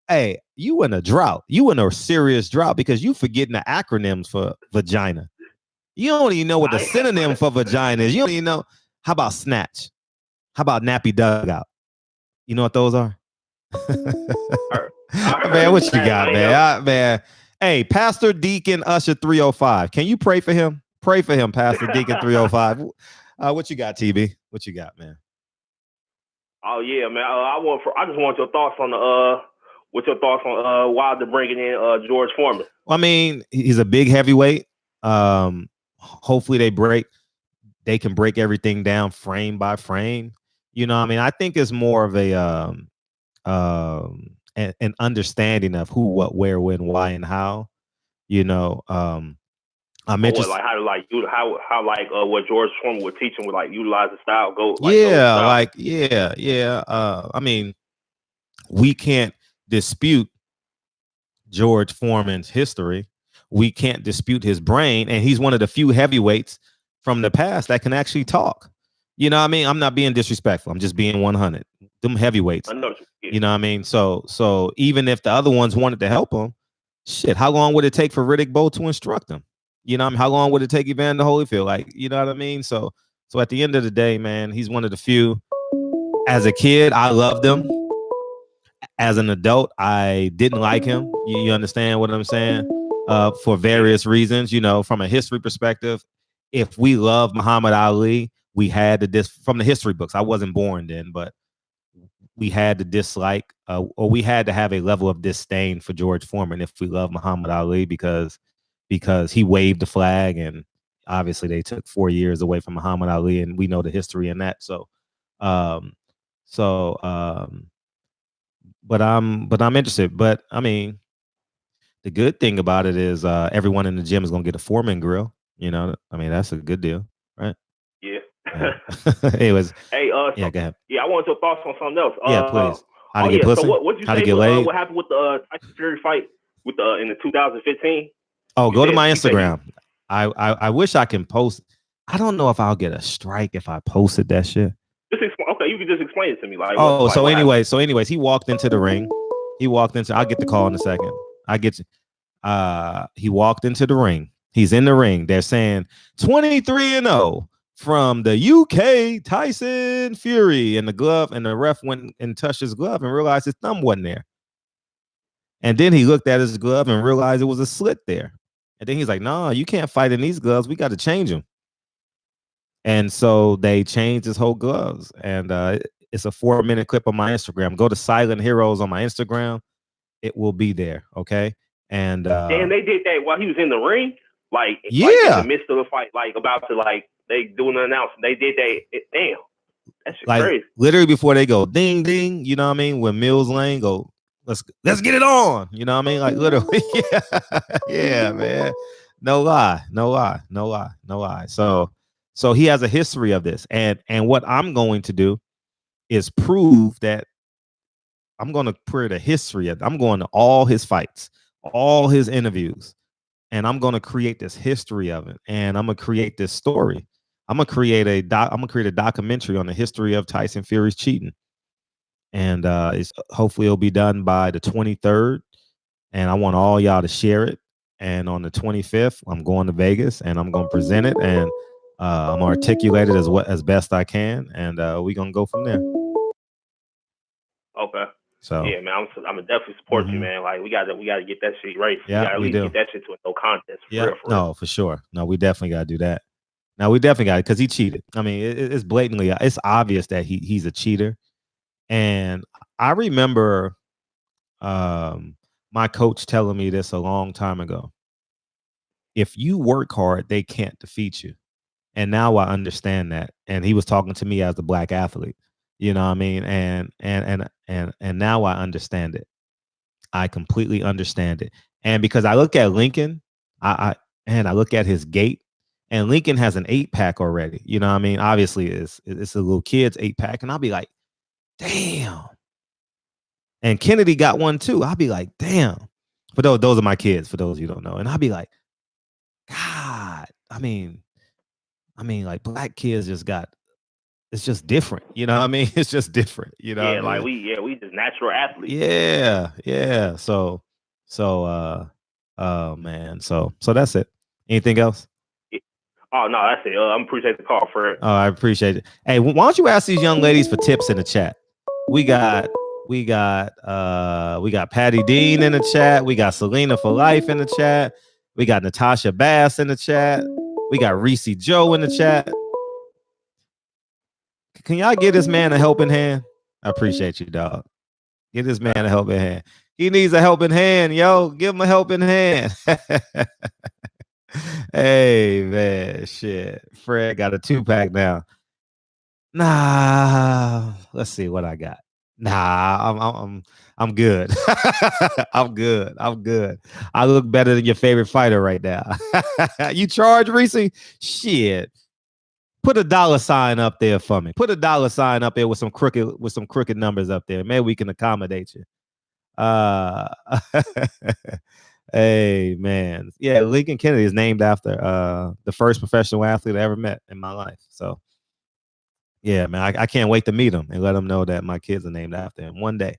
Hey, you in a drought. You in a serious drought because you forgetting the acronyms for vagina. You don't even know what the synonym for vagina is. You don't even know. How about snatch? How about nappy dugout? You know what those are? Man, what you got, man? Man. Hey, Pastor Deacon Usher 305. Can you pray for him? Pray for him, Pastor Deacon 305. What you got, TB? What you got, man? Oh yeah, man. I just want your thoughts on what's your thoughts on Wilder bringing in George Foreman? Well, I mean, he's a big heavyweight. Hopefully they can break everything down frame by frame. You know, I mean, I think it's more of an understanding of who, what, where, when, why, and how. You know, I'm interested. Like how what George Foreman would teach him would like utilize the style, I mean, we can't dispute George Foreman's history. We can't dispute his brain, and he's one of the few heavyweights from the past that can actually talk. You know what I mean? I'm not being disrespectful. I'm just being 100. Them heavyweights. I know. You know what I mean? So even if the other ones wanted to help him, shit, how long would it take for Riddick Bowe to instruct him? You know what I mean? How long would it take Evander Holyfield? Like, you know what I mean? So at the end of the day, man, he's one of the few. As a kid, I loved him. As an adult, I didn't like him. You understand what I'm saying? For various reasons, you know, from a history perspective. If we love Muhammad Ali, we had to from the history books. I wasn't born then, but we had to dislike or we had to have a level of disdain for George Foreman if we love Muhammad Ali because he waved the flag, and obviously they took 4 years away from Muhammad Ali, and we know the history in that. But I'm interested. But I mean, the good thing about it is everyone in the gym is gonna get a Foreman grill. You know, I mean, that's a good deal, right? Yeah. Anyways. Hey, yeah, go ahead. Yeah, I want your thoughts on something else. Yeah, please. How to get pussy? So what you how say? To get laid? What happened with the Tyson Fury fight with in the 2015? Oh, go to my Instagram. I wish I can post. I don't know if I'll get a strike if I posted that shit. Okay, you can just explain it to me. Like, anyways, he walked into the ring. I'll get the call in a second. He walked into the ring. He's in the ring. They're saying 23-0 from the UK, Tyson Fury, and the glove, and the ref went and touched his glove and realized his thumb wasn't there. And then he looked at his glove and realized it was a slit there. And then he's like, "No, you can't fight in these gloves. We got to change them." And so they changed his whole gloves. And it's a 4-minute clip on my Instagram. Go to Silent Heroes on my Instagram. It will be there. Okay. And they did that while he was in the ring. Like in the midst of the fight, like about to they doing an announcement. They did that. Damn, that's crazy. Literally before they go ding ding, you know what I mean? When Mills Lane go, let's get it on. You know what I mean? Like literally, yeah, man. No lie. So he has a history of this, and what I'm going to do is prove that I'm going to create a history of. I'm going to all his fights, all his interviews. And I'm going to create this history of it, and I'm going to create this story. I'm going to create a documentary on the history of Tyson Fury's cheating, and hopefully it'll be done by the 23rd. And I want all y'all to share it. And on the 25th, I'm going to Vegas, and I'm going to present it, and I'm going to articulate it as best I can, and we're going to go from there. Okay. So yeah, man, I'm gonna definitely support you, man. Like we gotta get that shit right. Yeah, we do. Get that shit to a no contest. For real. For sure. No, we definitely gotta do that. Now we definitely got it because he cheated. I mean, it's blatantly, it's obvious that he's a cheater. And I remember my coach telling me this a long time ago. If you work hard, they can't defeat you. And now I understand that. And he was talking to me as a black athlete. You know what I mean? And now I understand it. I completely understand it. And because I look at Lincoln, I look at his gait, and Lincoln has an 8-pack already. You know what I mean? Obviously, it's a little kid's 8-pack, and I'll be like, damn. And Kennedy got one too. I'll be like, damn. For those are my kids. For those you don't know, and I'll be like, God. I mean, like black kids just got. It's just different, you know what I mean? It's just different, you know. Yeah, like we just natural athletes. Yeah. So man. So that's it. Anything else? Oh no, that's it. I appreciate the call for it. Oh, I appreciate it. Hey, why don't you ask these young ladies for tips in the chat? We got Patty Dean in the chat. We got Selena for Life in the chat. We got Natasha Bass in the chat. We got Reese Joe in the chat. Can y'all give this man a helping hand? I appreciate you, dog. Give this man a helping hand. He needs a helping hand, yo. Give him a helping hand. Hey, man, shit. Fred got a 2-pack now. Nah, let's see what I got. Nah, I'm good. I'm good. I'm good. I look better than your favorite fighter right now. You charge, Reese? Shit. Put a $sign up there for me. Put a $sign up there with some crooked numbers up there. Maybe we can accommodate you. Hey, man. Yeah, Lincoln Kennedy is named after the first professional athlete I ever met in my life. So yeah, man, I can't wait to meet him and let him know that my kids are named after him one day.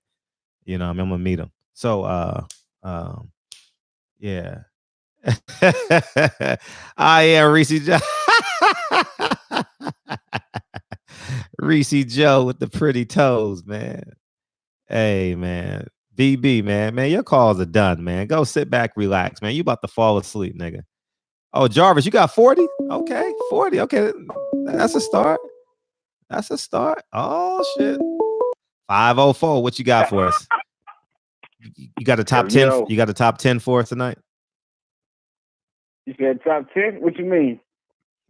You know, I'm gonna meet him. So yeah. Yeah, Reese Joe. Reese Joe with the pretty toes, man. Hey, man. BB, man, your calls are done, man. Go sit back, relax, man. You about to fall asleep, nigga. Oh, Jarvis, you got 40? Okay, 40. Okay, that's a start. That's a start. Oh shit. 504. What you got for us? You got a top 10. Yo. You got a top 10 for us tonight? You said top 10? What you mean?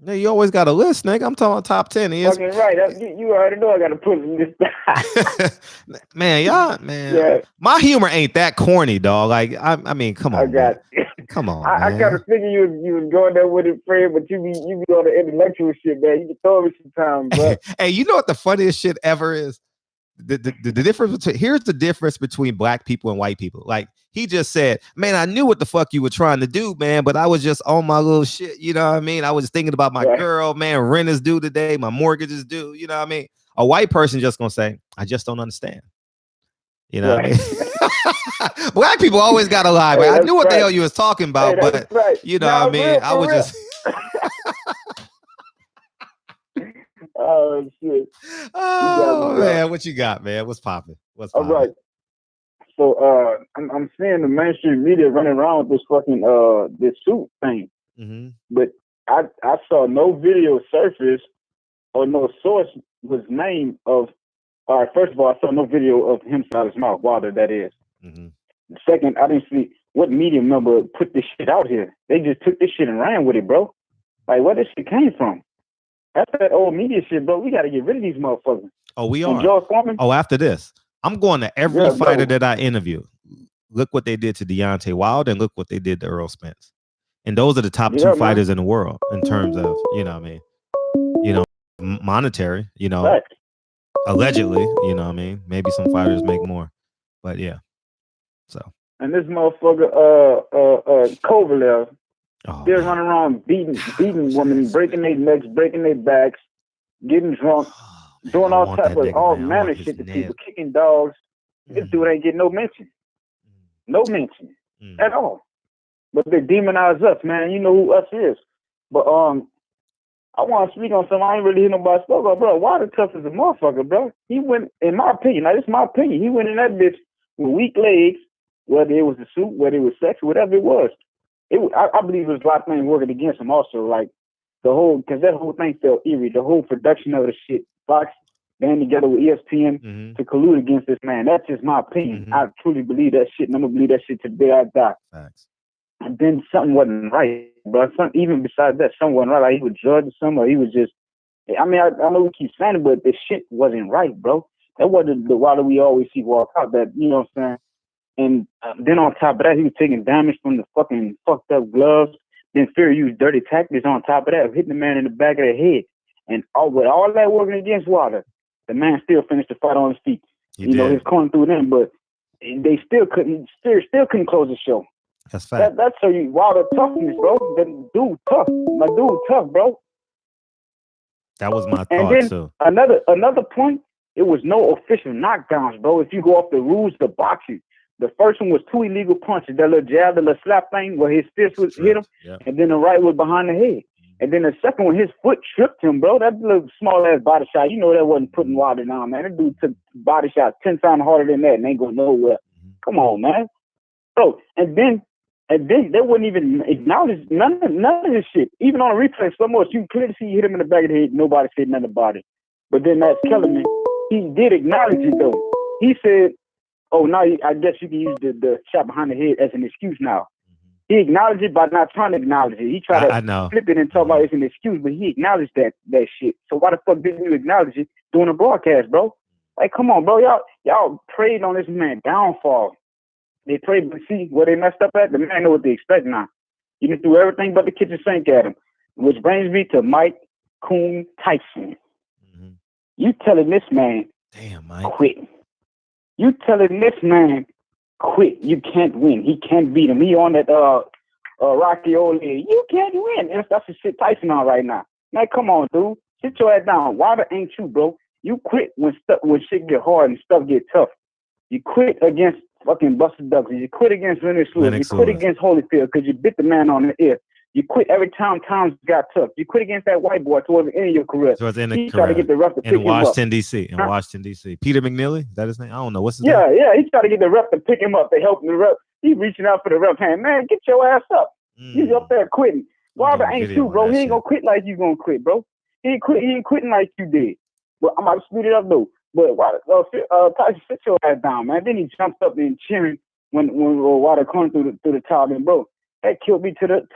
Yeah, you always got a list, nigga. I'm talking top 10. Fucking right. You already know I got to put in this. Man, y'all, man. Yeah. My humor ain't that corny, dog. Like, I mean, come on. Come on. I kind of figured you was going there with it, Fred, but you be on the intellectual shit, man. You can throw me sometimes, bro. Hey, you know what the funniest shit ever is? The difference between here's the difference between black people and white people. Like he just said, man, I knew what the fuck you were trying to do, man, but I was just on my little shit. You know what I mean? I was thinking about my girl, man. Rent is due today. My mortgage is due. You know what I mean? A white person just gonna say, I just don't understand. You know what I mean? Black people always gotta lie, man. I knew what the hell you was talking about, but you know what I mean? I was just oh shit. Oh man, what you got, man? What's popping? All right. So I'm seeing the mainstream media running around with this fucking this suit thing. Mm-hmm. But I saw no video surface or no source was named of. All right, first of all, I saw no video of him out his mouth, Wilder, that is. Mm-hmm. Second, I didn't see what media member put this shit out here. They just took this shit and ran with it, bro. Like, where this shit came from? After that old media shit, bro, we got to get rid of these motherfuckers. Oh, we are. George Foreman? Oh, after this, I'm going to every fighter that I interview. Look what they did to Deontay Wilder and look what they did to Earl Spence. And those are the top two fighters in the world in terms of, you know what I mean? You know, monetary, you know. Right. Allegedly, you know what I mean? Maybe some fighters make more. But yeah. So. And this motherfucker, Kovalev, still running around beating women, breaking their necks, breaking their backs, getting drunk, doing all type of all manner shit to people, kicking dogs. This dude ain't getting no mention. No mention at all. But they demonize us, man. You know who us is. But I want to speak on something I ain't really hear nobody spoke about, bro. Wilder tough as a motherfucker, bro. He went, in my opinion, now this is my opinion, he went in that bitch with weak legs, whether it was the suit, whether it was sex, whatever it was. I believe it was a lot of things working against him also, like the whole, because that whole thing felt eerie, the whole production of the shit. Fox band together with ESPN to collude against this man. That's just my opinion. I truly believe that shit, and I'm going to believe that shit to the day I die. Thanks. And then something wasn't right, bro. Even besides that, something wasn't right. Like he was drugged or something, or he was just, I mean, I know we keep saying it, but the shit wasn't right, bro. That wasn't the Wilder we always see walk out, that, you know what I'm saying? And then on top of that, he was taking damage from the fucking fucked up gloves. Then Fury used dirty tactics on top of that, hitting the man in the back of the head. And with all that working against Wilder, the man still finished the fight on his feet. You know, he's calling through them, but they still couldn't close the show. That's fact. That's how you Wilder toughness, bro. That dude tough. My dude tough, bro. That was my thought, and then too. Another point, it was no official knockdowns, bro. If you go off the rules of boxing, the first one was 2 illegal punches. That little jab, the little slap thing where his fist was hit him, and then the right was behind the head. And then the second one, his foot tripped him, bro. That little small ass body shot, you know that wasn't putting Wilder down, man. That dude took body shots 10 times harder than that and ain't going nowhere. Come on, man. Bro, and then And then they wouldn't even acknowledge none of this shit. Even on a replay, so much you clearly see he hit him in the back of the head. Nobody said nothing about it. But then Max Kellerman, he did acknowledge it though. He said, "Oh, now I guess you can use the shot behind the head as an excuse now." He acknowledged it by not trying to acknowledge it. He tried to flip it and talk about it's an excuse, but he acknowledged that shit. So why the fuck didn't you acknowledge it during the broadcast, bro? Like, come on, bro. Y'all prayed on this man downfall. They prayed, but see where they messed up at? The man know what they expect now. You can do everything but the kitchen sink at him. Which brings me to Mike Coon Tyson. Mm-hmm. You telling this man, damn, Mike, quit. You telling this man, quit. You can't win. He can't beat him. He on that Rocky old lady. You can't win. That's the shit Tyson on right now. Man, come on, dude. Sit your ass down. Wilder ain't you, bro. You quit when shit get hard and stuff get tough. You quit against fucking Buster Douglas. You quit against Lennox Lewis. You quit against Holyfield because you bit the man on the ear. You quit every time times got tough. You quit against that white boy towards the end of your career. He tried to get the ref to pick him up. In Washington, D.C. Peter McNeely? Is that his name? I don't know. What's his name? Yeah. He tried to get the ref to pick him up. They helped the ref. He reaching out for the ref hand. Man, get your ass up. He's up there quitting. Wilder ain't you, bro. He ain't gonna quit like you gonna quit, bro. He ain't quitting like you did. But I'm about to speed it up though. But Tyson, sit your ass down, man. Then he jumps up and cheering when Wilder coming through the top, and bro, that killed me to the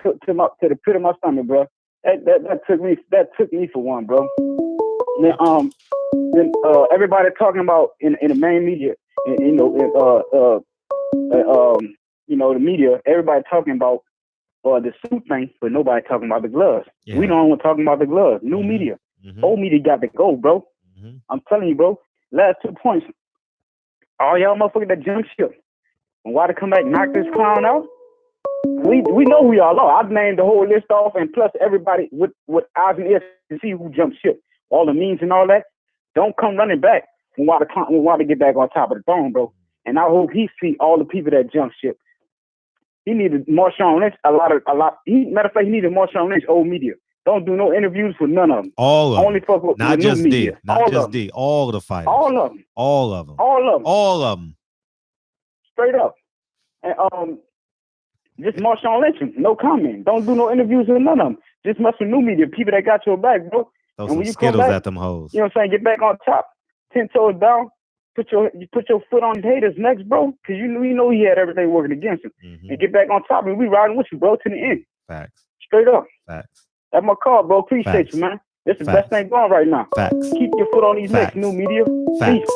pit of my stomach, bro. That took me for one, bro. Then everybody talking about in the main media, the media, everybody talking about the suit thing, but nobody talking about the gloves. Yeah. We don't want talking about the gloves. New media, old media got to go, bro. I'm telling you, bro. Last 2 points. All y'all motherfuckers that jump ship. When Wilder come back, knock this clown out. We know who y'all are. I've named the whole list off, and plus everybody with eyes and ears to see who jumped ship. All the memes and all that. Don't come running back when Wilder get back on top of the throne, bro. And I hope he see all the people that jump ship. He needed Marshawn Lynch a lot. Matter of fact, he needed Marshawn Lynch old media. Don't do no interviews with none of them. All of them. Only fuck with not just D. Not all just D. All the fighters. All of them. All of them. All of them. All of them. Straight up. And just Marshawn Lynch. No comment. Don't do no interviews with none of them. Just mess with new media. People that got your back, bro. Throw some Skittles at them hoes. You know what I'm saying? Get back on top. 10 toes down. Put your foot on the haters' necks, bro. Because you know he had everything working against him. And get back on top. And we riding with you, bro, to the end. Facts. Straight up. Facts. That's my call, bro. Appreciate you, man. This is the best thing going right now. Facts. Keep your foot on these necks, new media. Facts. Peace.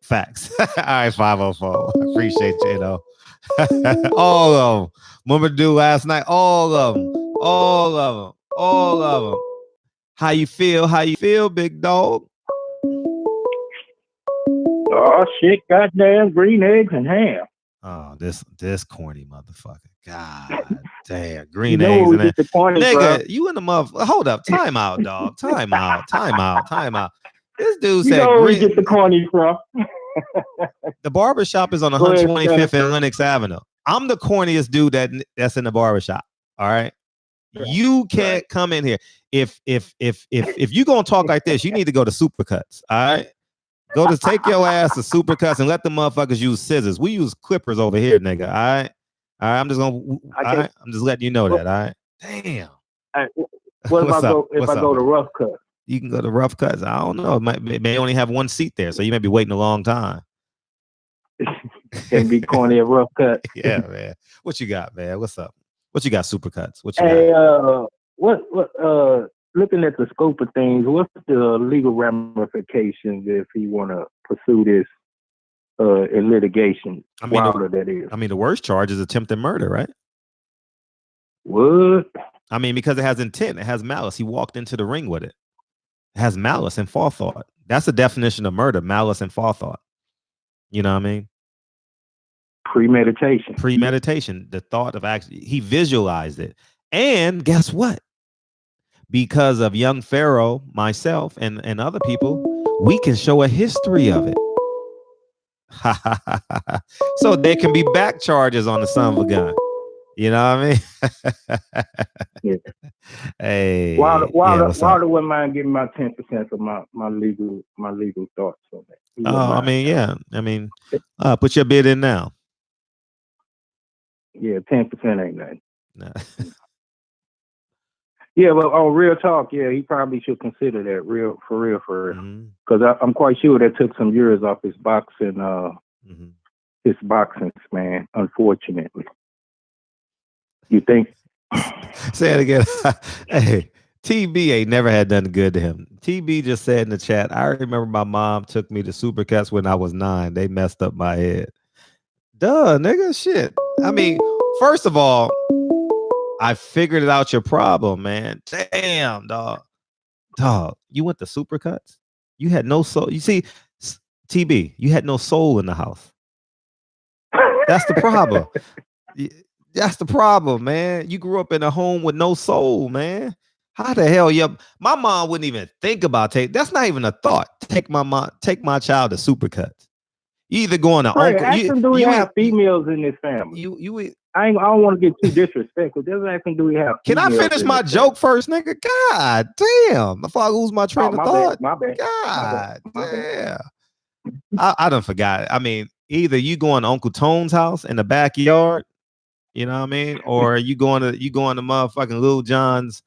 Facts. All right, 504. Appreciate you, all of them. Remember to do last night? All of them. All of them. All of them. How you feel? How you feel, big dog? Oh shit! Goddamn green eggs and ham. Oh, this corny motherfucker. God damn, green eggs and ham. Nigga, bro. You in the motherfucker. Hold up, time out, dog. Time out. This dude said where we get the corny from. The barbershop is on 125th and Lenox Avenue. I'm the corniest dude that's in the barbershop. All right. You can't come in here. If you gonna talk like this, you need to go to Supercuts. All right. Take your ass to Supercuts and let the motherfuckers use scissors. We use clippers over here, nigga. All right. I'm just letting you know that. All right. Damn. What if I go to Rough Cut? You can go to Rough Cuts. I don't know. It may only have one seat there, so you may be waiting a long time. Can be corny at Rough Cut. Yeah, man. What you got, man? What's up? What you got, Supercuts? What you got? What looking at the scope of things, what's the legal ramifications if he want to pursue this in litigation? That is. I mean, the worst charge is attempted murder, right? What? I mean, because it has intent, it has malice. He walked into the ring with it. It has malice and forethought. That's the definition of murder: malice and forethought. You know what I mean? Premeditation. The thought of actually, he visualized it. And guess what? Because of young Pharaoh, myself, and other people, we can show a history of it. So there can be back charges on the son of a gun. You know what I mean? Yeah. Hey. Wilder wouldn't mind giving my 10% of my legal thoughts on that. Oh, I mean, yeah. I mean, put your bid in now. Yeah, 10% ain't nothing. Nah. Yeah, but on real talk, yeah, he probably should consider that for real. Because I'm quite sure that took some years off his boxing, his boxing, man. Unfortunately, you think? Say it again. Hey, TB ain't never had nothing good to him. TB just said in the chat, I remember my mom took me to Supercuts when I was 9. They messed up my head. Duh, nigga, shit. I mean, first of all, I figured it out your problem, man. Damn, dog. Dog, you went to Supercuts? You had no soul. You see, TB, you had no soul in the house. That's the problem. That's the problem, man. You grew up in a home with no soul, man. How the hell, my mom wouldn't even think about that's not even a thought. Take my child to Supercuts. You either going to Right, uncle. ask him, do we have females in this family? I don't want to get too disrespectful. Just ask him, do we have Can females? I finish my joke first, nigga? God damn. If I lose my train of thought. My bad. God damn. I done forgot it. I mean, either you going to Uncle Tone's house in the backyard, you know what I mean? Or you going to motherfucking Lil John's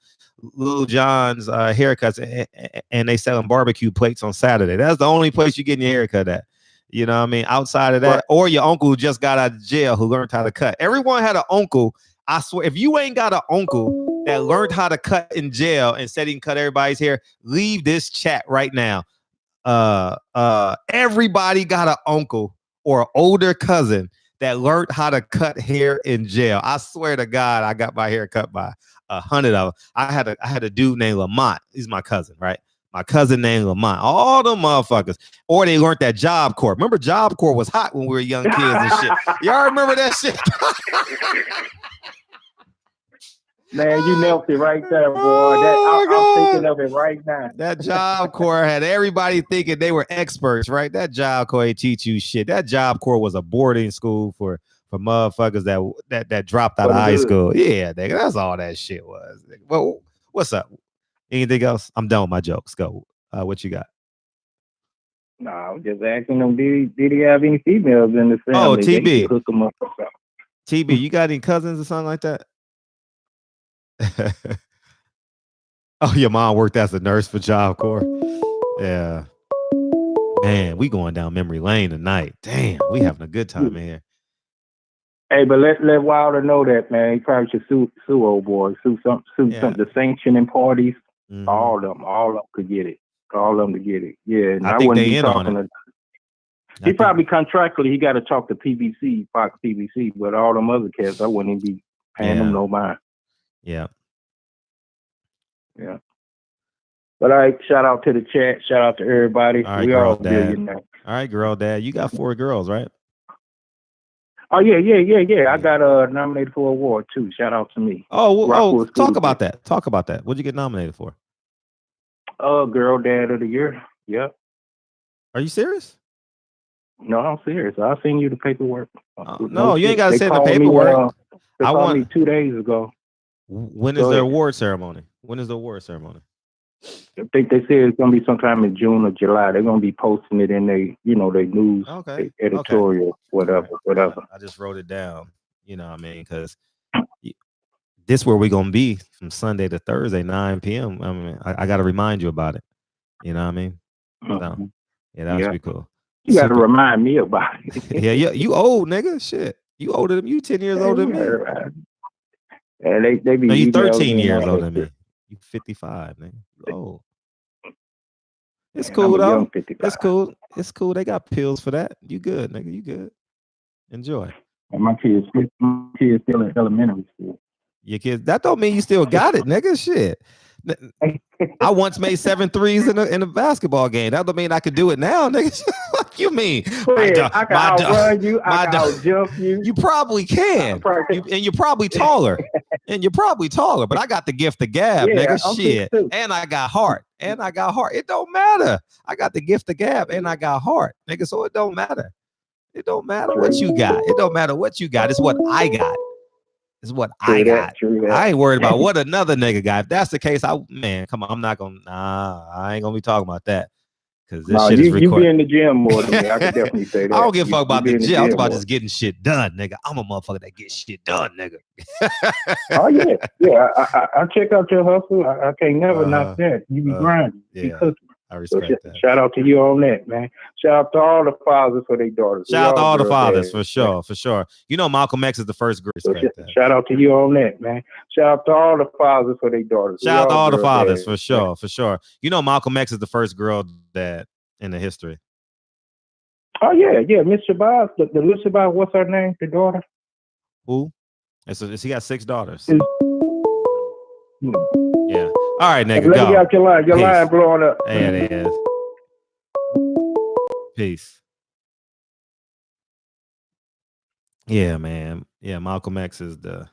haircuts and they selling barbecue plates on Saturday. That's the only place you getting your haircut at. You know what I mean? Outside of that, or your uncle who just got out of jail who learned how to cut. Everyone had an uncle. I swear, if you ain't got an uncle that learned how to cut in jail and said he can cut everybody's hair, leave this chat right now. Everybody got an uncle or an older cousin that learned how to cut hair in jail. I swear to God, I got my hair cut by 100 of them. I had a dude named Lamont. He's my cousin, right? My cousin named Lamont. All them motherfuckers. Or they learned that Job Corps. Remember Job Corps was hot when we were young kids and shit. Y'all remember that shit? Man, you nailed it right there, boy. I'm thinking of it right now. That Job Corps had everybody thinking they were experts, right? That Job Corps ain't teach you shit. That Job Corps was a boarding school for motherfuckers that dropped out of high school. Yeah, nigga, that's all that shit was. Well, what's up? Anything else? I'm done with my jokes. Go. What you got? Nah, I'm just asking him, did he have any females in the family? Oh, TB. Hook him up or something. TB, you got any cousins or something like that? Oh, your mom worked as a nurse for Job Corps. Yeah. Man, we going down memory lane tonight. Damn, we having a good time in here. Hey, but let Wilder know that, man. He probably should sue old boy. Sue some the sanctioning parties. Mm-hmm. All of them could get it. All of them to get it. Yeah, and I wouldn't be talking to. He probably contractually he got to talk to PBC, Fox PBC, but all them other cats, I wouldn't even be paying them no mind. Yeah. Yeah. But all right, shout out to the chat. Shout out to everybody. All right, we girl, all dad. billionaires. All right, girl, dad. You got 4 girls, right? Oh yeah. I got nominated for an award too. Shout out to me. Talk about that. Talk about that. What'd you get nominated for? Girl Dad of the Year. Yep. Are you serious? No, I'm serious. I'll send you the paperwork. No, you ain't got to send the paperwork. They called me 2 days ago. When is the award ceremony? I think they said it's gonna be sometime in June or July. They're gonna be posting it in their news editorial, whatever. I just wrote it down. You know what I mean? Because this where we're gonna be from Sunday to Thursday, 9 p.m. I mean, I got to remind you about it. You know what I mean? So, yeah, that would be cool. You got to remind me about it. Yeah, you old nigga. Shit, you older than you 10 years older than me. And they be. No, you 13 years older than me. You 55, nigga. You old. It's cool though. It's cool. It's cool. They got pills for that. You good, nigga. You good. Enjoy. And my kids still in elementary school. Your kids. That don't mean you still got it, nigga. Shit. I once made 7 threes in a basketball game. That don't mean I could do it now, nigga. What you mean? I can outrun you. I can outjump you. You probably can. And you're probably taller. But I got the gift of gab, nigga. Shit. And I got heart. It don't matter. I got the gift of gab and I got heart, nigga. So it don't matter. It don't matter what you got. It don't matter what you got. It's what I got. It's what I got. I ain't worried about what another nigga got. If that's the case, come on, I ain't gonna be talking about that. Because this shit is recorded. You be in the gym more than me. I can definitely say that. I don't give a fuck about the gym. I'm talking about more. just getting shit done, nigga. I'm a motherfucker that gets shit done, nigga. Oh yeah. I check out your hustle. I can't never knock that. You be grinding. You be cooking. I respect that. Shout out to you on that, man. Shout out to all the fathers for their daughters. Shout out to all the fathers, for sure. You know, Malcolm X is the first great. Shout out to you on that, man. Shout out to all the fathers for their daughters. Shout out to all the fathers, for sure. You know, Malcolm X is the first girl dad in the history. Oh yeah, Miss Shabazz, the little Shabazz, what's her name? The daughter? Who? He got 6 daughters. Yeah. All right, nigga. Let me out your line. Your line blowing up. There it is. Peace. Yeah, man. Yeah, Malcolm X is the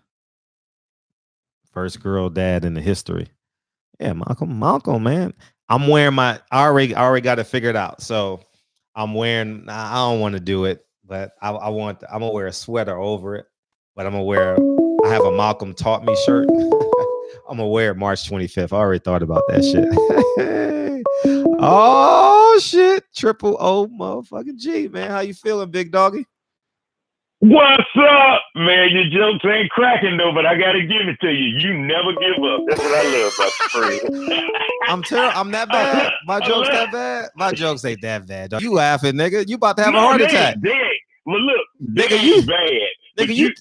first girl dad in the history. Yeah, Malcolm, man. I'm wearing I already got it figured out. So I'm wearing. I don't want to do it, but I'm gonna wear a sweater over it. But I have a Malcolm Taught Me shirt. I'm gonna wear it March 25th. I already thought about that shit. Oh shit, triple O motherfucking G, man. How you feeling, big doggy? What's up, man? Your jokes ain't cracking though, but I gotta give it to you. You never give up. That's what I love about the friend. I'm that bad. My jokes that bad. My jokes ain't that bad. Dog. You laughing, nigga? You about to have a heart attack? Well, look, nigga, you bad. Nigga,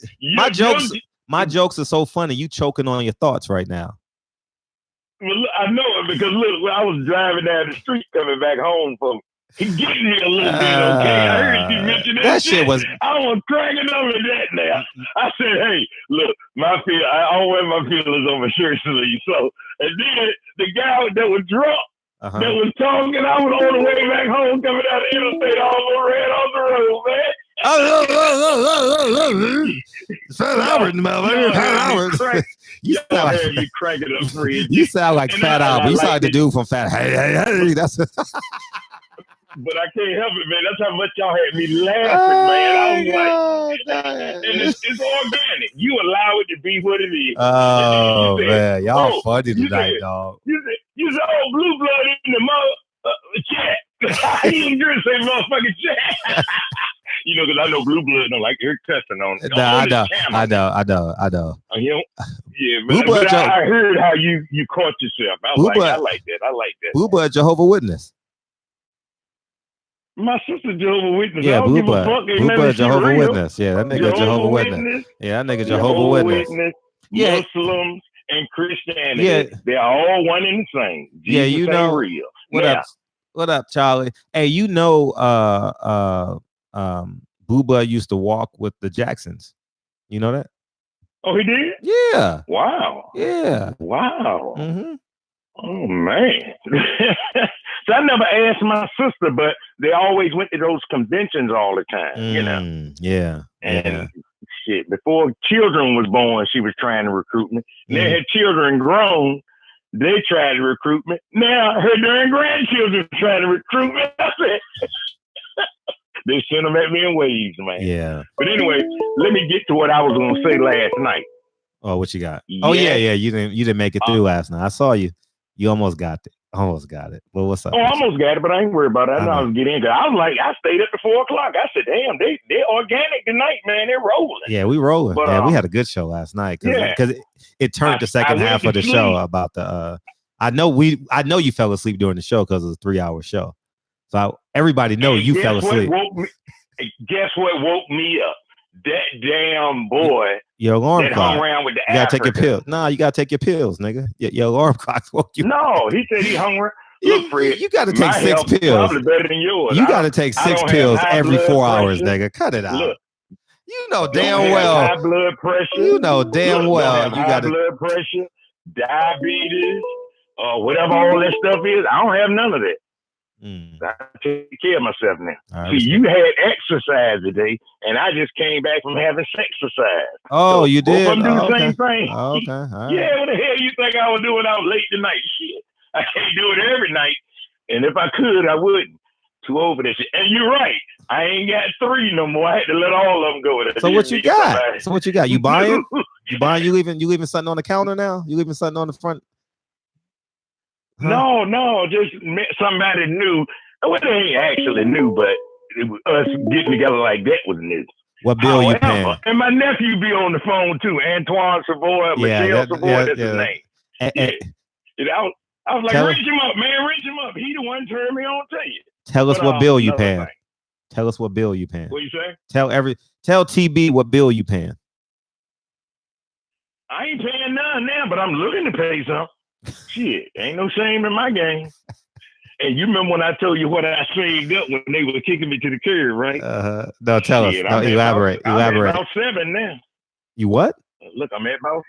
my jokes are so funny. You choking on your thoughts right now. Well, look, I know it because look, when I was driving down the street coming back home from. He getting me a little bit, okay? I heard you mention that shit. I was cracking up with that now. I said, hey, look, I don't wear my feelings on my shirt sleeve. So, and then the guy that was drunk, that was talking, I was on the way back home coming out the interstate, I almost ran off the road, man. Fat Albert, motherfucker. You cracking up, friend. You sound like Fat Albert. You sound like the dude from Fat. Hey. That's. But I can't help it, man. That's how much y'all had me laughing, man. I was like, and it's organic. You allow it to be what it is. Oh, man. Y'all funny tonight, dog. You said, oh, blue blood in the chat. I didn't hear say motherfucking chat. You know, because I know blue blood don't like your cussing on it. I know. Yeah, but I heard how you caught yourself. I like that. Blue blood Jehovah's Witness. My sister Jehovah's Witness. Yeah, Blue blood Jehovah's Witness. Yeah, that nigga Jehovah's Witness. Yeah, that nigga Jehovah's Witness. Yeah. Muslims and Christianity. Yeah. They're all one and the same. Jesus you know. Real. What up, Charlie? Hey, you know, Booba used to walk with the Jacksons. You know that? Oh, he did? Yeah. Wow. Yeah. Wow. Mm-hmm. Oh man. So I never asked my sister, but they always went to those conventions all the time, you know. Yeah. And shit, before children was born, she was trying to recruit me. They had children grown, they tried to recruit me. Now her darn grandchildren trying to recruit me. I said, they sent them at me in waves, man. Yeah. But anyway, let me get to what I was gonna say last night. Oh, what you got? Yeah. Oh yeah. You didn't make it through last night. I saw you. You almost got it. Well, what's up? Oh, I almost got it, but I ain't worried about it. I know I was getting in. I was like, I stayed up to 4 o'clock. I said, damn, they organic tonight, man. They're rolling. Yeah, we rolling. But, we had a good show last night because it turned the second half of the show about the. I know you fell asleep during the show because it was a 3-hour show. So everybody know you fell asleep. Guess what woke me up? That damn boy. Your alarm that clock. Hung around with the you gotta take your pills. Nah, you gotta take your pills, nigga. Your alarm clock woke you. No, he said he hung around. Look, Fred, you gotta take 6 pills. Probably better than yours. You gotta take 6 pills every 4 hours, nigga. Cut it out. Look, you know damn well. High blood pressure. You know damn well. You got blood pressure, diabetes, whatever all that stuff is. I don't have none of that. I take care of myself now. See, you had exercise today, and I just came back from having exercise. Oh, so you did? I'm doing the same thing. Oh, okay. All right. Yeah, what the hell you think I was doing out late tonight? Shit, I can't do it every night, and if I could, I wouldn't. Too over this shit. And you're right. I ain't got 3 no more. I had to let all of them go. So what you got? You buying? You leaving something on the counter now? You leaving something on the front? Huh? No, just somebody new Well, they ain't actually new, but us getting together like that was new. What bill you paying? And my nephew be on the phone too, Antoine Savoy, Michelle Savoy, that's his name. I was like, reach him up, man, reach him up. He the one turned me on to you. Tell us what bill you paying. Tell us what bill you paying. What you say? Tell TB what bill you paying. I ain't paying none now, but I'm looking to pay some. Shit, ain't no shame in my game. And you remember when I told you what I saved up when they were kicking me to the curb, right? No, tell us. No, elaborate. I'm at about 7 now. You what? Look, I'm at about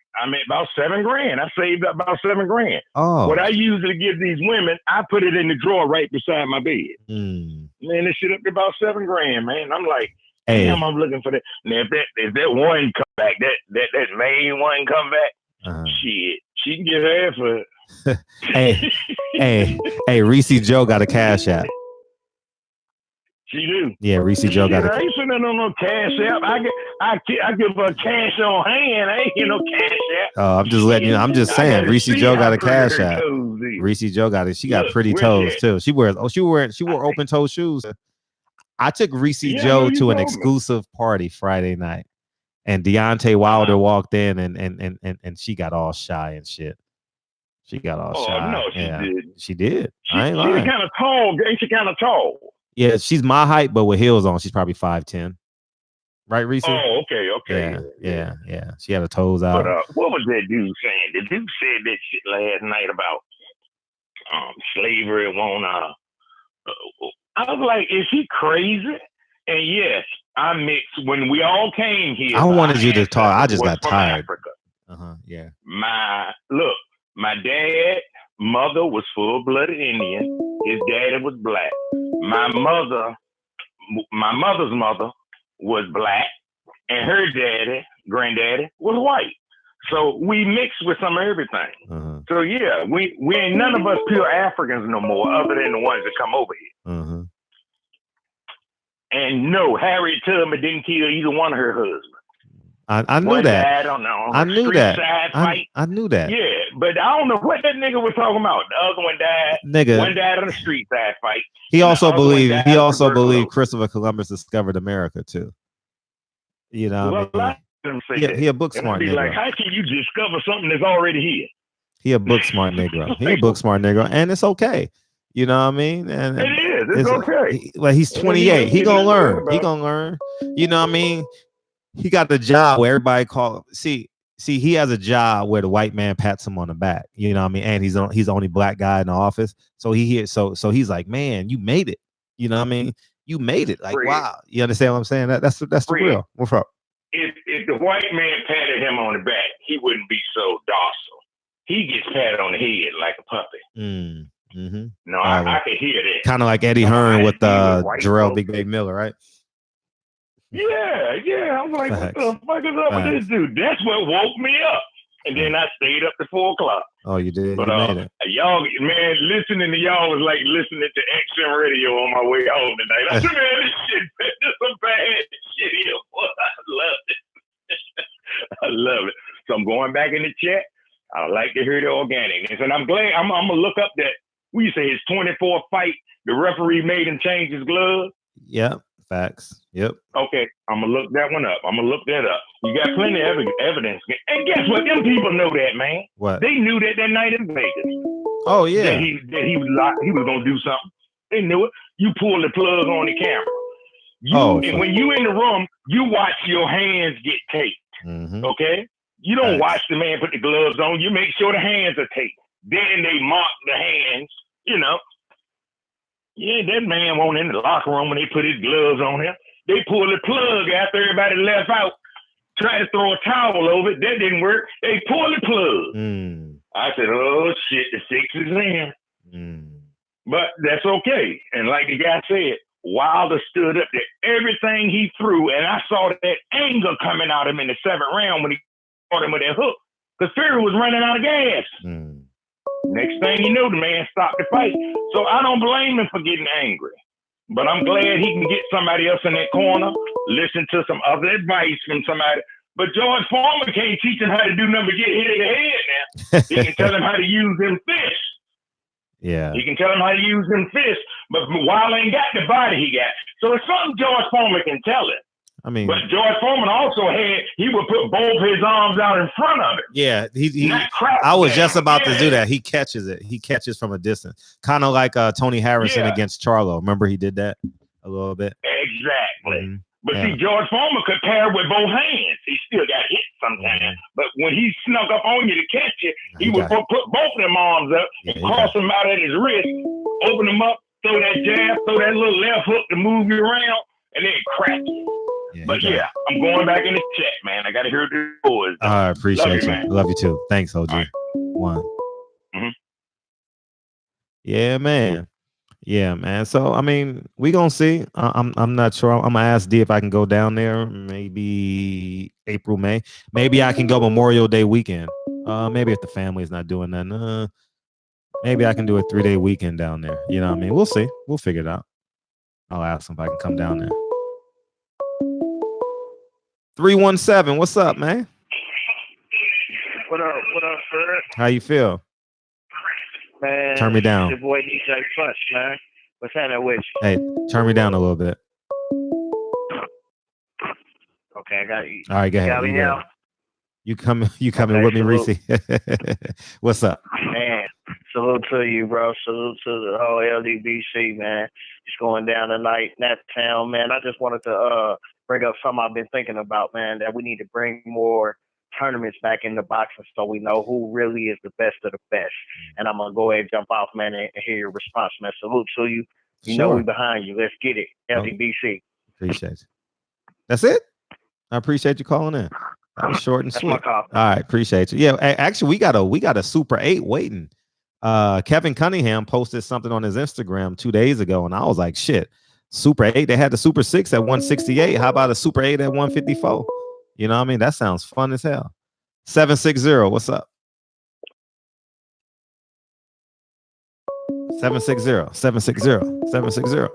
$7,000. I saved up about $7,000. Oh. What I usually give these women, I put it in the drawer right beside my bed. Man, this shit up to about $7,000, man. I'm like, damn, I'm looking for that. Now, if that one come back, that main one come back, shit, she can get her for it. hey, Reese Joe got a cash app. She do. Yeah, Reese Joe got a. I ain't sending no cash app. I give her cash on hand. I ain't get no cash app. Oh, I'm just letting you know. I'm just saying, Reese Joe got a cash app. Reese Joe got it. She got pretty toes too. She wore open toe shoes. I took Reese Joe to an exclusive party Friday night, and Deontay Wilder walked in, and she got all shy and shit. She got all shy. No, she did. She did. I ain't lying. She's kind of tall. Ain't she kind of tall? Yeah, she's my height, but with heels on, she's probably 5'10". Right, Reese? Oh, okay. Yeah. She had her toes out. But what was that dude saying? The dude said that shit last night about slavery. I was like, is he crazy? And yes, I mixed when we all came here. I wanted you to talk. I just got tired. Africa. Yeah. My mother was full-blooded Indian. His daddy was black. My mother's mother was black, and her granddaddy was white. So we mixed with some of everything. So yeah, we ain't none of us pure Africans no more, other than the ones that come over here. And no, Harriet Tubman didn't kill either one of her husbands. I knew that. I knew that. I knew that. Yeah, but I don't know what that nigga was talking about. The other one died. One died in a street side fight. He also believed Christopher Columbus discovered America too. You know, what I mean? He a book smart nigga. Like, how can you discover something that's already here? He a book smart nigga. And it's okay. You know what I mean? And it is. It's okay. Like he's 28. He gonna learn. You know what I mean? He got the job where everybody see, he has a job where the white man pats him on the back. You know what I mean? And he's the only black guy in the office. So he's like, man, you made it. You know what I mean? You made it. Like, wow. You understand what I'm saying? That's the real. What's up? If the white man patted him on the back, he wouldn't be so docile. He gets patted on the head like a puppy. No, I can hear that. Kind of like Eddie Hearn with Jarrell Big Big Miller, right? Yeah. I'm like, what the fuck is up with this dude? That's what woke me up. And then I stayed up to 4 o'clolock. Oh, you did? But you made it. Y'all, man, listening to y'all was like listening to XM radio on my way home tonight. I said, man, this is some bad shit here. I love it. So I'm going back in the chat. I like to hear the organic. And I'm glad I'm going to look up that, we say his 24th fight, the referee made him change his glove. Yep. Facts. Yep. Okay, I'm gonna look that one up. You got plenty of evidence. And guess what? Them people know that, man. What? They knew that night in Vegas. Oh yeah. That he was gonna do something. They knew it. You pull the plug on the camera. And when you in the room, you watch your hands get taped. Okay? You don't watch the man put the gloves on. You make sure the hands are taped. Then they mark the hands. You know. Yeah, that man went in the locker room when they put his gloves on him. They pulled the plug after everybody left out. Tried to throw a towel over it. That didn't work. They pulled the plug. I said, oh, shit, the fix is in. But that's okay. And like the guy said, Wilder stood up to everything he threw, and I saw that anger coming out of him in the 7th round when he caught him with that hook. Because Fury was running out of gas. Next thing you know, the man stopped the fight. So I don't blame him for getting angry. But I'm glad he can get somebody else in that corner, listen to some other advice from somebody. But George Foreman can't teach him how to do nothing but get hit in the head now. He can tell him how to use them fish. Yeah. He can tell him how to use them fists, but Wilder ain't got the body he got. So it's something George Foreman can tell him. I mean, but George Foreman also he would put both his arms out in front of him. Yeah, I was just about to do that. He catches it. He catches from a distance, kind of like Tony Harrison against Charlo. Remember, he did that a little bit. Exactly. Mm-hmm. But see, George Foreman could pair with both hands. He still got hit sometimes. Mm-hmm. But when he snuck up on you to catch you, he would put both of them arms up and cross them out at his wrist, open them up, throw that jab, throw that little left hook to move you around, and then crack you. But I'm going back in the chat, man. I got to hear the boys. I appreciate you. Man. Love you too. Thanks, OG. Right. One. Mm-hmm. Yeah, man. Yeah, man. So I mean, we gonna see. I'm not sure. I'm gonna ask D if I can go down there. Maybe April, May. Maybe I can go Memorial Day weekend. Maybe if the family's not doing that. Maybe I can do a 3-day weekend down there. You know what I mean? We'll see. We'll figure it out. I'll ask them if I can come down there. 317. What's up, man? What up, sir? How you feel? Man, turn me down. Your boy DJ Punch, man. What's happening with you? Hey, turn me down a little bit. Okay, I got you. All right, go ahead. Got me now? You coming with me, Reese? What's up? Man, salute to you, bro. Salute to the whole LDBC, man. It's going down tonight in that town, man. I just wanted to bring up something I've been thinking about, man, that we need to bring more tournaments back into boxing so we know who really is the best of the best. And I'm going to go ahead and jump off, man, and hear your response, man. Salute to you. You know we behind you. Let's get it. LDBC. Appreciate you. That's it? I appreciate you calling in. That was short and sweet. All right, appreciate you. Yeah, actually, we got a Super 8 waiting. Kevin Cunningham posted something on his Instagram 2 days ago, and I was like, shit, Super 8. They had the Super 6 at 168. How about a Super 8 at 154? You know what I mean? That sounds fun as hell. 760, what's up? 760.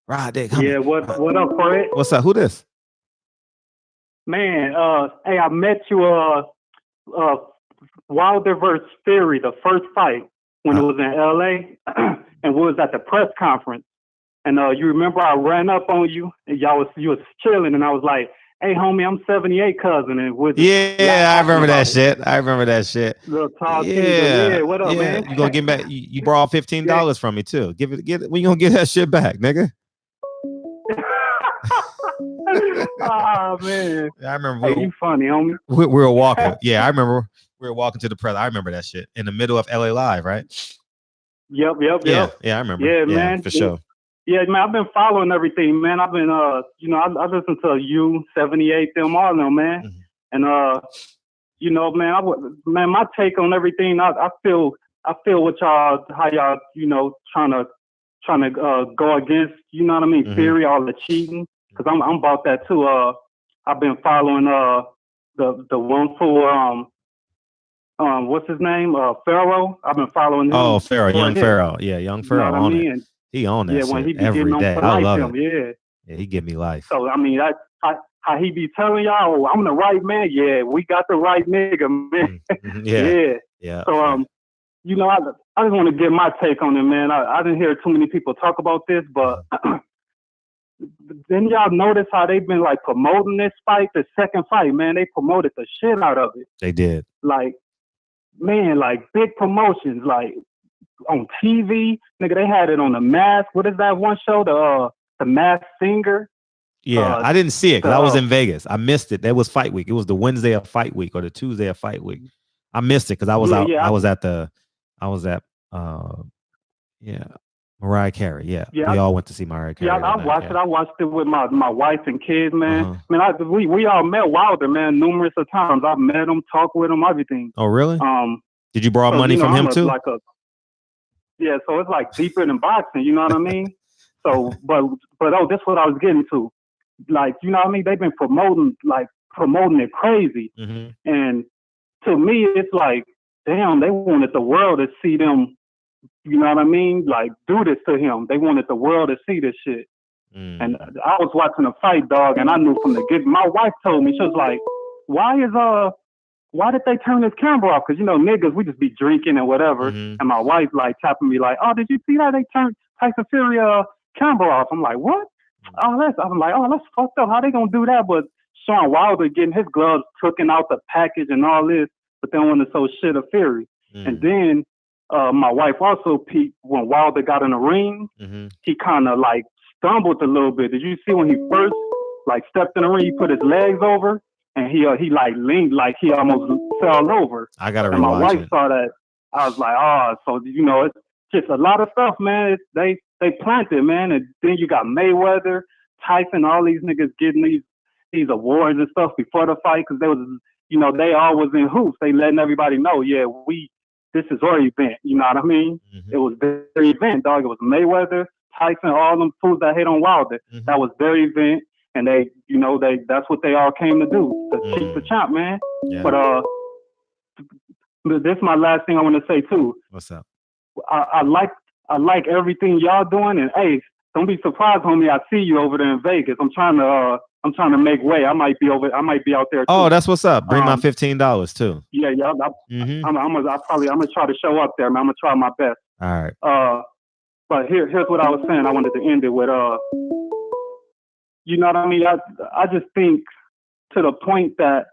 Right there. Yeah, what up, Fred? What's up? Who this? Man, hey, I met you Wilder versus Fury, the first fight when it was in LA and we was at the press conference. And you remember I ran up on you and you was chilling and I was like, hey homie, I'm 78 cousin. And with I remember that shit. Little talk yeah, what up, man? You gonna give me back you borrowed $15 from me too. Get it when you gonna get that shit back, nigga? Oh man. I remember you funny, homie. We were walking. Yeah, I remember we were walking to the press. I remember that shit in the middle of LA Live, right? Yep. Yeah, I remember. Yeah, man. For sure. Yeah, man, I've been following everything, man. I've been I listen to you, 78, them, all them, man. Mm-hmm. And man, my take on everything, I feel what y'all, how y'all, trying to go against, you know what I mean, mm-hmm. Theory, all the cheating. Cause I'm about that too. I've been following the one for what's his name? Pharaoh. I've been following him. Oh, Pharaoh, young Pharaoh. Yeah, young Pharaoh on it. He on that shit when he be every day. I love it. Yeah, he give me life. So I mean, how he be telling y'all, I'm the right man. Yeah, we got the right nigga, man. Yeah. So I just want to get my take on it, man. I didn't hear too many people talk about this, but then y'all notice how they've been like promoting this fight, the second fight, man. They promoted the shit out of it. They did. Like, man, like big promotions, like on TV, nigga. They had it on the Mask. What is that one show? The Masked Singer. Yeah, I didn't see it because I was in Vegas. I missed it. That was fight week. It was the Wednesday of fight week or the Tuesday of fight week. I missed it because I was out. Yeah. I was at Mariah Carey. Yeah. We all went to see Mariah Carey. Yeah, I watched it. I watched it with my wife and kids, man. Uh-huh. Man, we all met Wilder, man, numerous of times. I met him, talked with him, everything. Oh, really? Did you borrow money from him too? So it's like deeper than boxing. You know what I mean? So, but that's what I was getting to. Like, you know what I mean? They've been promoting it crazy, mm-hmm. And to me, it's like, damn, they wanted the world to see them. You know what I mean? Like, do this to him. They wanted the world to see this shit. Mm. And I was watching a fight, dog, and I knew from the get. My wife told me, she was like, "Why is why did they turn this camera off? Because, you know, niggas, we just be drinking and whatever. And my wife, like, tapping me like, oh, did you see that? They turned Tyson Fury camera off. I'm like, what? I'm like, oh, that's fucked up. How they gonna do that? But Sean Wilder getting his gloves taken out the package and all this, but they want to show shit of Fury. And then my wife also peeped when Wilder got in the ring. He kind of like stumbled a little bit. Did you see when he first like stepped in the ring? He put his legs over and he like leaned like he almost fell over. I gotta and my rewatch wife it. saw that. I was like, oh, so you know, it's just a lot of stuff, man. They planted, man. And then you got Mayweather, Tyson, all these niggas getting these awards and stuff before the fight because they was, you know, they all was in hoops. They letting everybody know, yeah, this is our event. You know what I mean? It was their event, dog. It was Mayweather, Tyson, all them fools that hate on Wilder. That was their event. And they, you know, that's what they all came to do, to keep the champ, man. Yeah. But this is my last thing I want to say too. What's up? I like everything y'all doing, and hey, don't be surprised, homie. I see you over there in Vegas. I'm trying to make way. I might be out there too. Oh, that's what's up. Bring my $15 too. Yeah. I'm gonna try to show up there, man. I'm gonna try my best. All right. But here's what I was saying. I wanted to end it with you know what I mean? I just think to the point that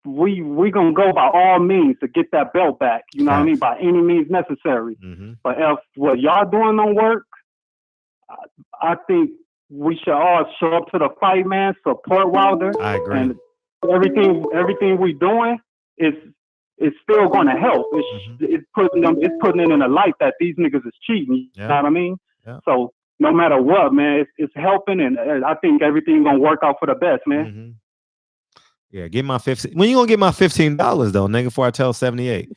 we gonna go by all means to get that belt back. You know what I mean? By any means necessary. But if what y'all doing don't work, I think we should all show up to the fight, man. Support Wilder. I agree. And everything we doing is still going to help. It's putting it in a light that these niggas is cheating. You know what I mean? Yeah. So no matter what, man, it's helping, and I think everything gonna work out for the best, man. Yeah, get my 15. When you gonna get my $15 though, nigga? Before I tell 78.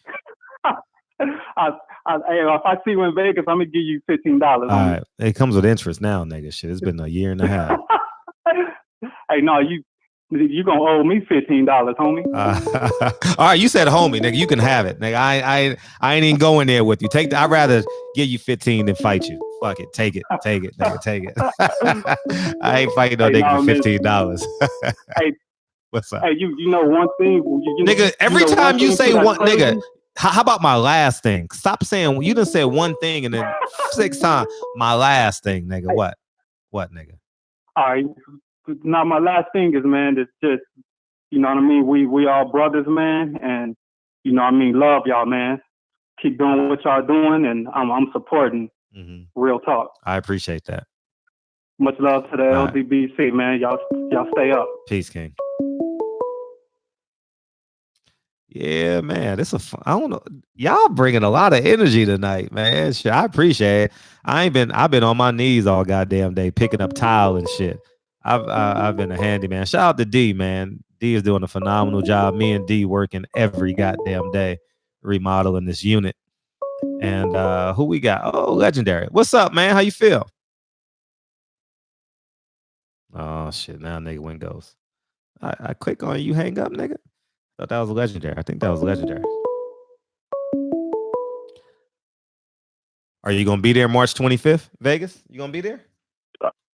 If I see you in Vegas, I'm gonna give you $15. All right, it comes with interest now, nigga. Shit, it's been a year and a half. Hey, no, you gonna owe me $15, homie. All right, you said homie, nigga. You can have it, nigga. I ain't even going there with you. I'd rather give you 15 than fight you. Fuck it, take it, nigga, take it. I ain't fighting no nigga for $15. Hey, what's up? Hey, you know one thing, nigga. Every time you say one, nigga. How about my last thing? Stop saying you done said one thing and then 6 times. My last thing, nigga. What, nigga? All right. Now my last thing is, man, it's just, you know what I mean? We all brothers, man, and you know what I mean, love y'all, man. Keep doing what y'all doing, and I'm supporting. Real talk. I appreciate that. Much love to the LDBC, man. Y'all stay up. Peace, King. Yeah, man. I don't know. Y'all bringing a lot of energy tonight, man. Shit, I appreciate it. I've been on my knees all goddamn day picking up tile and shit. I've been a handyman. Shout out to D, man. D is doing a phenomenal job. Me and D working every goddamn day remodeling this unit. And who we got? Oh, Legendary. What's up, man? How you feel? Oh shit! Now nigga win goes. I click on you, hang up, nigga. Thought that was Legendary. I think that was Legendary. Are you gonna be there March 25th, Vegas? You gonna be there?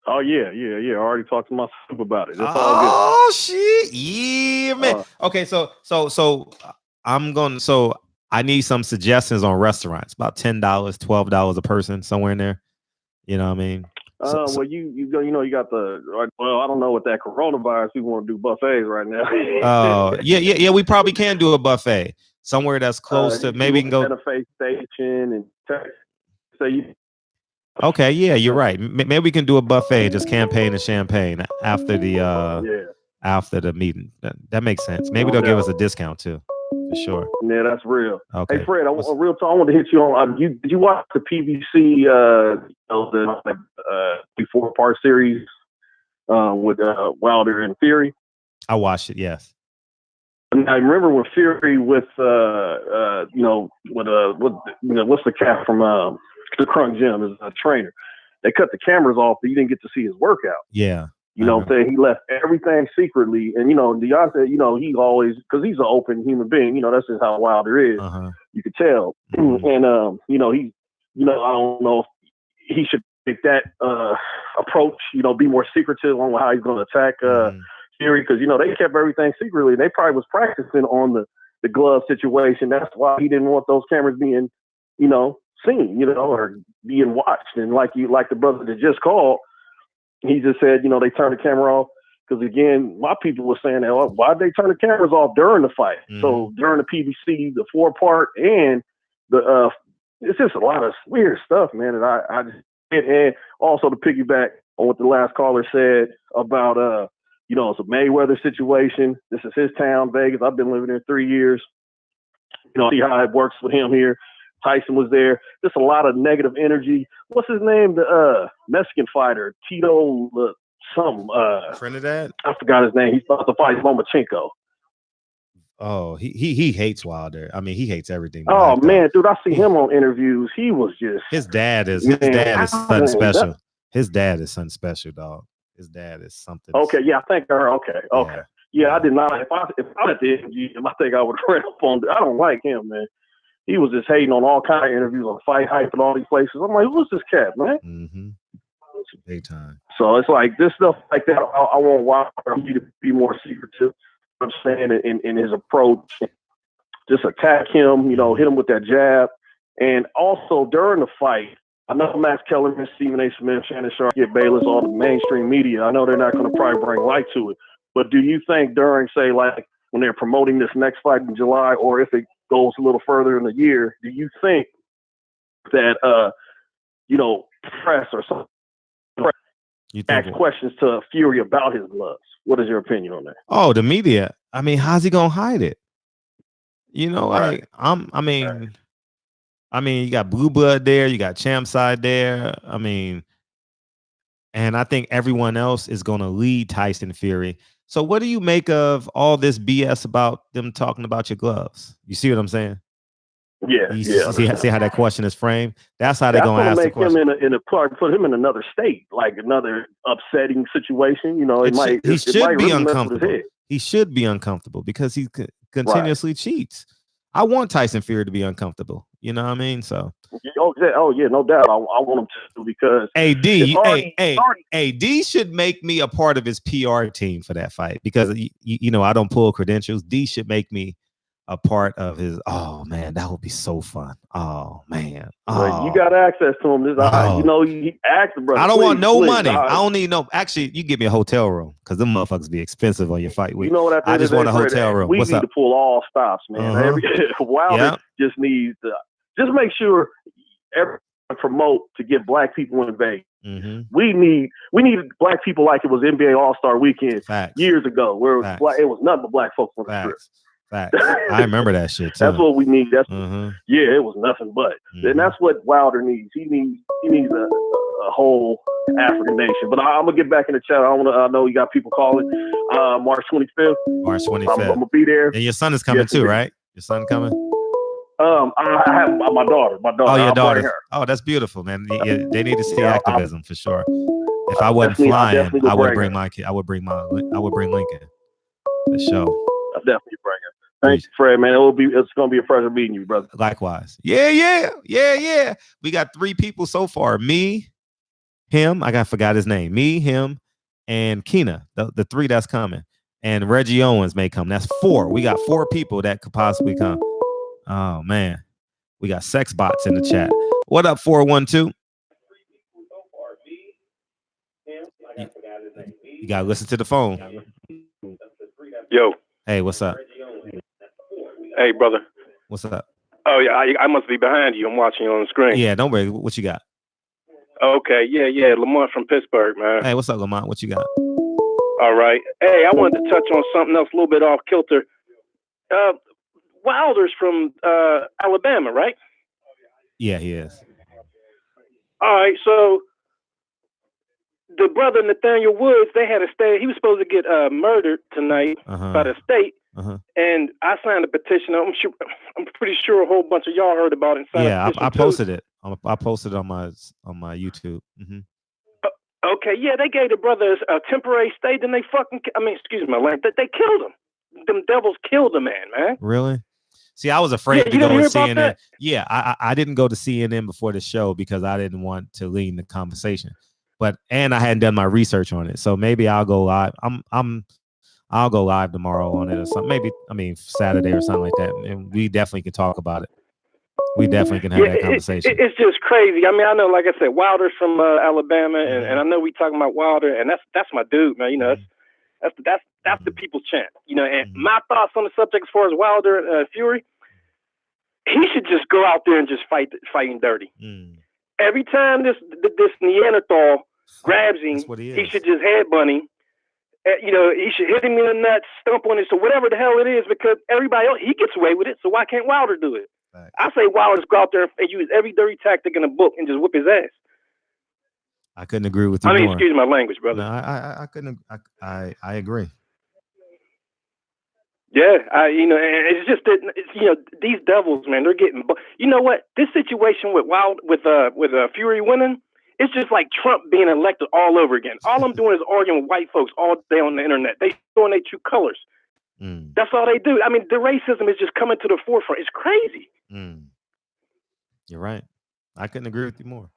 Oh yeah. I already talked to my soup about it. It's all Oh shit! Yeah, man. Okay, so I'm going. So I need some suggestions on restaurants. About $10, $12 a person, somewhere in there. You know what I mean? Well, you go. You know, you got the. Well, I don't know what that coronavirus. We want to do buffets right now. Oh yeah. We probably can do a buffet somewhere that's close to. Maybe we can go. At a face station and say you. Okay, yeah, you're right. Maybe we can do a buffet, just campaign and champagne after the meeting. That makes sense. Maybe they'll give us a discount too, for sure. Yeah, that's real. Okay. Hey, Fred, real talk. I want to hit you on. Did you watch the PBC the 4-part series with Wilder and Fury? I watched it. Yes. And I remember when Fury with what's the cat from the Crunk Gym is a trainer. They cut the cameras off, but you didn't get to see his workout. Yeah. You know what I'm saying? He left everything secretly. And, Deion said, he always, because he's an open human being, that's just how Wilder is. You could tell. And, I don't know if he should take that approach, be more secretive on how he's going to attack Fury, because they kept everything secretly. They probably was practicing on the glove situation. That's why he didn't want those cameras being, seen, or being watched. And like the brother that just called, he just said, they turned the camera off. Because again, my people were saying, why'd they turn the cameras off during the fight? Mm-hmm. So during the PBC, the 4-part, and the it's just a lot of weird stuff, man. And I just and also to piggyback on what the last caller said about it's a Mayweather situation. This is his town, Vegas. I've been living there 3 years. See how it works with him here. Tyson was there. Just a lot of negative energy. What's his name? The Mexican fighter, Tito. Trinidad. I forgot his name. He's about to fight Lomachenko. Oh, he hates Wilder. I mean, he hates everything. Oh man, dude, I see him on interviews. He was just his dad is something special. His dad is something special, dog. His dad is something. Okay, yeah, I think okay. Yeah, I did not. If I had the interview him, I think I would have read up on. I don't like him, man. He was just hating on all kind of interviews on Fight Hype and all these places. I'm like, who's this cat, man? Mm-hmm. Big time. So it's like this stuff like that. I want Wilder to be more secretive. I'm saying in his approach, just attack him. Hit him with that jab, and also during the fight. I know Max Kellerman, Stephen A. Smith, Shannon Sharp, Bayless, all the mainstream media. I know they're not going to probably bring light to it, but do you think during, say, like when they're promoting this next fight in July, or if it goes a little further in the year, do you think that press or something? Ask questions to Fury about his gloves. What is your opinion on that? Oh, the media. I mean, how's he gonna hide it? Right. I mean, you got Blue Blood there, you got Champ Side there. I mean, and I think everyone else is gonna lead Tyson Fury. So, what do you make of all this BS about them talking about your gloves? You see what I'm saying? Yeah, See how that question is framed? That's how they're going to ask the question. Make him put him in another state, like another upsetting situation. He should be uncomfortable. He should be uncomfortable because he continuously cheats. I want Tyson Fury to be uncomfortable. You know what I mean? So. Oh yeah, no doubt. I want him to because D should make me a part of his PR team for that fight because I don't pull credentials. D should make me a part of his. Oh man, that would be so fun. Oh man, you got access to him. He asked the brother. I don't want no money. I don't need no. Actually, you give me a hotel room because them motherfuckers be expensive on your fight week. You know what? I just want a hotel room. We need to pull all stops, man. Wilder just needs to just make sure everyone promote to get black people in Vegas. Mm-hmm. We need black people like it was NBA All-Star Weekend years ago, where it was nothing but black folks on the strip. I remember that shit too. That's what we need. It was nothing but. And that's what Wilder needs. He needs a whole African nation. But I'm gonna get back in the chat. I know you got people calling. March 25th. March 25th. I'm gonna be there. And your son is coming too, right? Your son coming? I have my daughter. Oh, your daughter. Oh, that's beautiful, man. They need to see activism for sure. If I wasn't flying, I would bring my kid. I would bring Lincoln. The show. I'll definitely bring her. Thanks, Fred, man. It's gonna be a pleasure meeting you, brother. Likewise. Yeah. We got 3 people so far. Me, him. I forgot his name. Me, him, and Keena. The 3 that's coming. And Reggie Owens may come. That's 4. We got 4 people that could possibly come. Oh man, we got sex bots in the chat. What up, 412? You gotta listen to the phone. Yo. Hey, what's up? Hey, brother. What's up? Oh yeah, I must be behind you. I'm watching you on the screen. Yeah, don't worry. What you got? Okay, yeah. Lamont from Pittsburgh, man. Hey, what's up, Lamont? What you got? All right. Hey, I wanted to touch on something else a little bit off kilter. Wilder's from Alabama, right? Yeah, he is. All right, so the brother Nathaniel Woods, they had a state. He was supposed to get murdered tonight by the state, and I signed a petition. I'm pretty sure a whole bunch of y'all heard about it. Yeah, I posted it. I posted it on my YouTube. Mm-hmm. Okay, yeah, they gave the brother a temporary stay. Then they excuse my language. They killed him. Them devils killed the man. Really? See, I was afraid to go to CNN. Yeah, I didn't go to CNN before the show because I didn't want to lead the conversation. And I hadn't done my research on it, so maybe I'll go live. I'm I'll go live tomorrow on it or something. Maybe, I mean, Saturday or something like that. And we definitely can talk about it. We definitely can have that conversation. It's just crazy. I mean, I know, like I said, Wilder's from Alabama, and I know we talking about Wilder, and that's my dude, man. You know, that's the people's champ. You know, and my thoughts on the subject as far as Wilder and Fury, he should just go out there and just fighting dirty. Every time this Neanderthal grabs him, he should just headbutt him. You know, he should hit him in the nuts, stump on it, so whatever the hell it is, because everybody else, he gets away with it, so why can't Wilder do it? Right. I say Wilder just go out there and use every dirty tactic in the book and just whip his ass. I couldn't agree with you more. Excuse my language, brother. No, I couldn't. I agree. Yeah, you know, and it's just that, you know, these devils, man, they're getting. You know what? This situation with Fury winning, it's just like Trump being elected all over again. All I'm doing is arguing with white folks all day on the internet. They showing their true colors. That's all they do. I mean, the racism is just coming to the forefront. It's crazy. You're right. I couldn't agree with you more.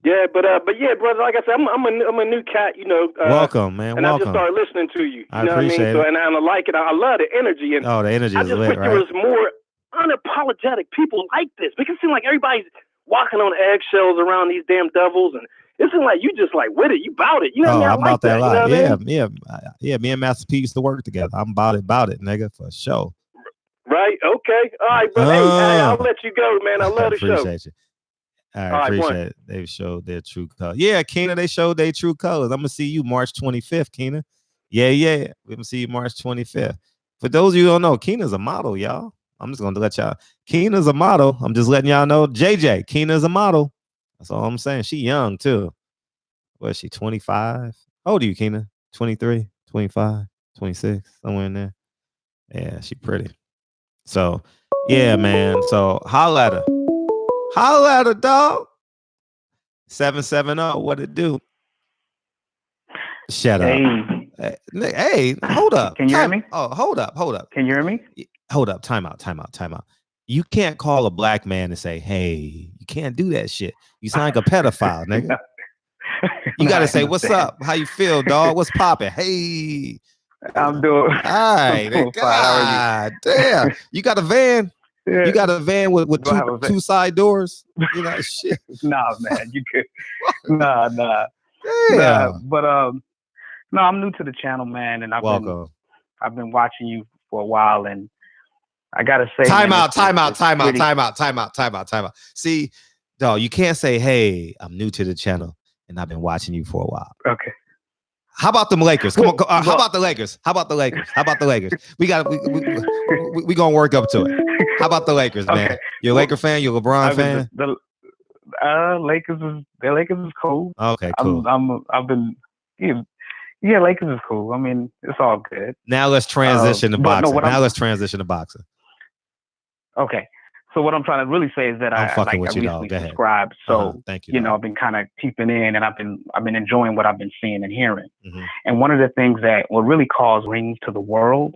Yeah, but yeah, brother. Like I said, I'm a new cat. You know. Welcome, man. And welcome. I just started listening to you. I appreciate it. So, and I like it. I love the energy. And the energy is lit, right? There was more unapologetic people like this. Make it seem like everybody's walking on eggshells around these damn devils, and it seems like you just like with it. You about it. You know what I mean? I'm about that life. You know what I mean? Yeah. Me and Master P used to work together. I'm about it, nigga, for sure. Right. Okay. All right, but hey, I'll let you go, man. I love the show. Appreciate you. All right, appreciate it. They showed their true colors. Yeah, Keena, they showed their true colors. I'm gonna see you March 25th, Keena. Yeah. We're gonna see you March 25th. For those of you who don't know, Keena's a model, y'all. I'm just gonna let y'all. Keena's a model. I'm just letting y'all know. JJ, Keena's a model. That's all I'm saying. She young too. What is she, 25? How old are you, Keena? 23, 25, 26, somewhere in there. Yeah, she pretty. So, yeah, man. So, holla at her. Holla at her, dog. 770, what it do? Shut up. Hey, hold up. Can you hear me? Oh, hold up. Can you hear me? Hold up. Time out. You can't call a black man and say, hey, you can't do that shit. You sound like a pedophile, nigga. You got to say, what's up? How you feel, dog? What's popping? Hey. I'm doing. All right. God damn. You got a van? Yeah. You got a van with two side doors? You know, shit. Nah, man. You could. Nah. Damn. Nah, but no, I'm new to the channel, man, and I've been watching you for a while, and I gotta say, time out. See, dog, you can't say, "Hey, I'm new to the channel, and I've been watching you for a while." Okay. How about them Lakers? Come on. How about the Lakers? We gonna work up to it. How about the Lakers, man? You're a Laker fan? You're a LeBron fan? Lakers is cool. Okay, cool. Lakers is cool. I mean, it's all good. Now let's transition to boxing. Let's transition to boxing. Okay. So what I'm trying to really say is that I recently subscribed. So thank you. You know, I've been kind of keeping in, and I've been enjoying what I've been seeing and hearing. Mm-hmm. And one of the things that will really cause rings to the world,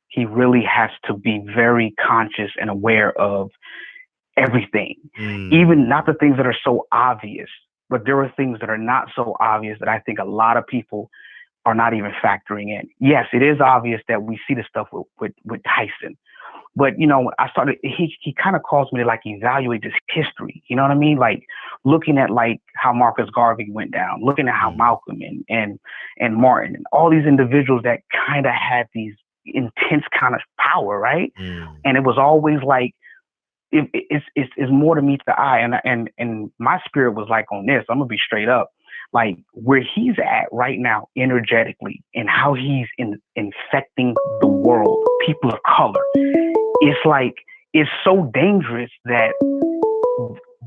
he really has to be very conscious and aware of everything, even not the things that are so obvious, but there are things that are not so obvious that I think a lot of people are not even factoring in. Yes, it is obvious that we see the stuff with Tyson. But, you know, he kind of caused me to like evaluate this history. You know what I mean? Like looking at like how Marcus Garvey went down, looking at how Malcolm and Martin and all these individuals that kind of had these intense kind of power, right? And it was always like, it's more to meet the eye. And my spirit was like on this, I'm gonna be straight up, like where he's at right now energetically and how he's infecting the world, people of color. It's like, it's so dangerous that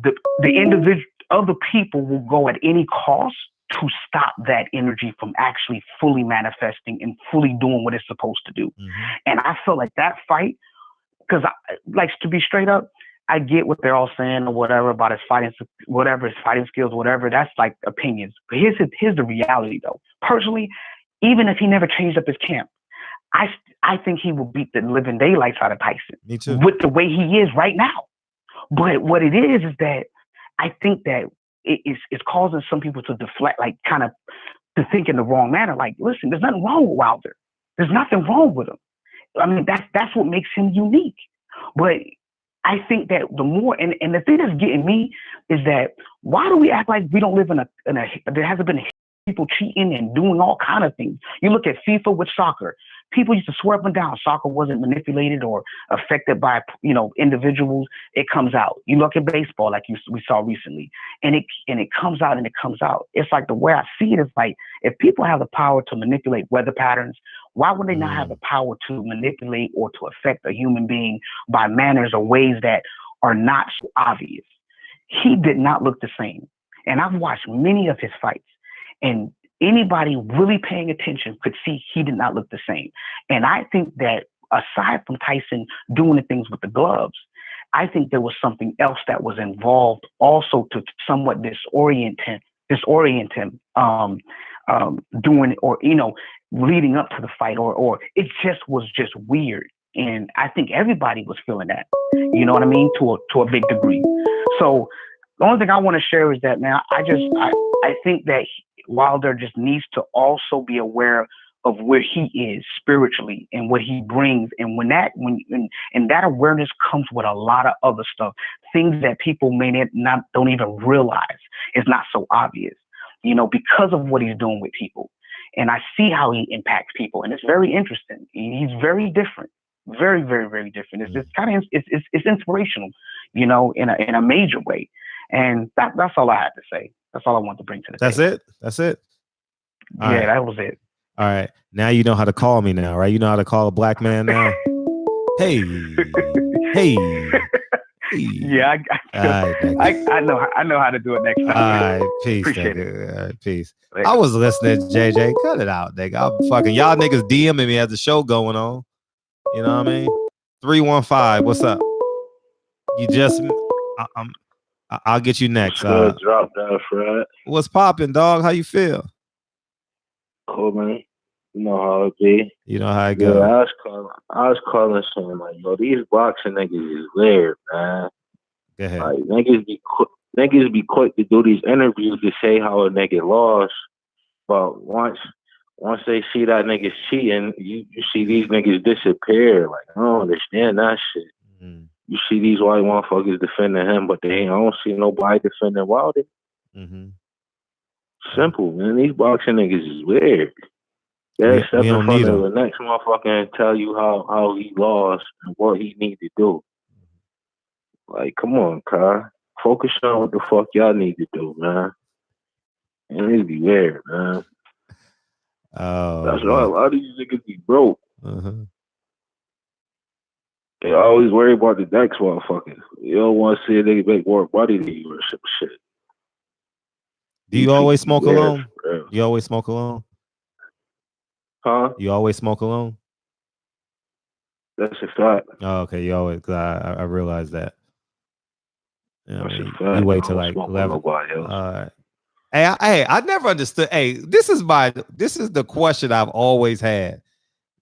the individual, other people will go at any cost to stop that energy from actually fully manifesting and fully doing what it's supposed to do. And I feel like that fight, because like to be straight up, I get what they're all saying or whatever about his fighting, whatever his fighting skills, whatever. That's like opinions. But here's the reality though. Personally, even if he never changed up his camp, I think he will beat the living daylights out of Tyson. Me too. With the way he is right now. But what it is that I think that it's causing some people to deflect, like kind of to think in the wrong manner. Like, listen, there's nothing wrong with Wilder. There's nothing wrong with him. I mean, that's what makes him unique. But I think that the more, and the thing that's getting me is that why do we act like we don't live in a there hasn't been people cheating and doing all kind of things. You look at FIFA with soccer. People used to swear up and down soccer wasn't manipulated or affected by, individuals. It comes out. You look at baseball like we saw recently, and it comes out and it comes out. It's like the way I see it is like, if people have the power to manipulate weather patterns, why would they not have the power to manipulate or to affect a human being by manners or ways that are not so obvious? He did not look the same. And I've watched many of his fights, and anybody really paying attention could see he did not look the same. And I think that aside from Tyson doing the things with the gloves, I think there was something else that was involved also to somewhat disorient him, doing, or, leading up to the fight, or it was just weird. And I think everybody was feeling that, you know what I mean? To a big degree. So the only thing I want to share is that, man, I think that while there just needs to also be aware of where he is spiritually and what he brings, and when that awareness comes with a lot of other stuff, things that people don't even realize is not so obvious, because of what he's doing with people. And I see how he impacts people, and it's very interesting. He's very different, very, very, very different. It's just kind of it's inspirational, in a major way. And that's all I had to say. That's all I want to bring to the table. That's it. All right. That was it. All right. Now you know how to call me now, right? You know how to call a black man now? Hey. Yeah, I know how to do it next time. All right, peace. Appreciate it. All right, peace. Later. I was listening to JJ. Cut it out, nigga. I'm fucking y'all niggas DMing me as the show going on. You know what I mean? 315. What's up? You just I'll get you next. Drop down, Fred. What's popping, dog? How you feel? Cool, man. You know how it be. You know how it go. Yeah, I was calling saying like, yo, these boxing niggas is weird, man. Go ahead. Like niggas be quick to do these interviews to say how a nigga lost, but once they see that nigga's cheating, you see these niggas disappear. Like, I don't understand that shit. Mm-hmm. You see these white motherfuckers defending him, but I don't see nobody defending Wilder. Mm-hmm. Simple, man. These boxing niggas is weird. They'll step in front of the next motherfucker and tell you how he lost and what he need to do. Like, come on, Kai. Focus on what the fuck y'all need to do, man. And it be weird, man. Oh, that's why a lot of these niggas be broke. Uh-huh. They always worry about the next motherfucker. You don't want to see a nigga make more money than you or some shit. Do you always smoke alone? You always smoke alone? Huh? You always smoke alone? That's a fact. Oh, okay. You always, cause I realize that. You know, that's a fact. You wait till like 11. Hey, I never understood. Hey, this is the question I've always had.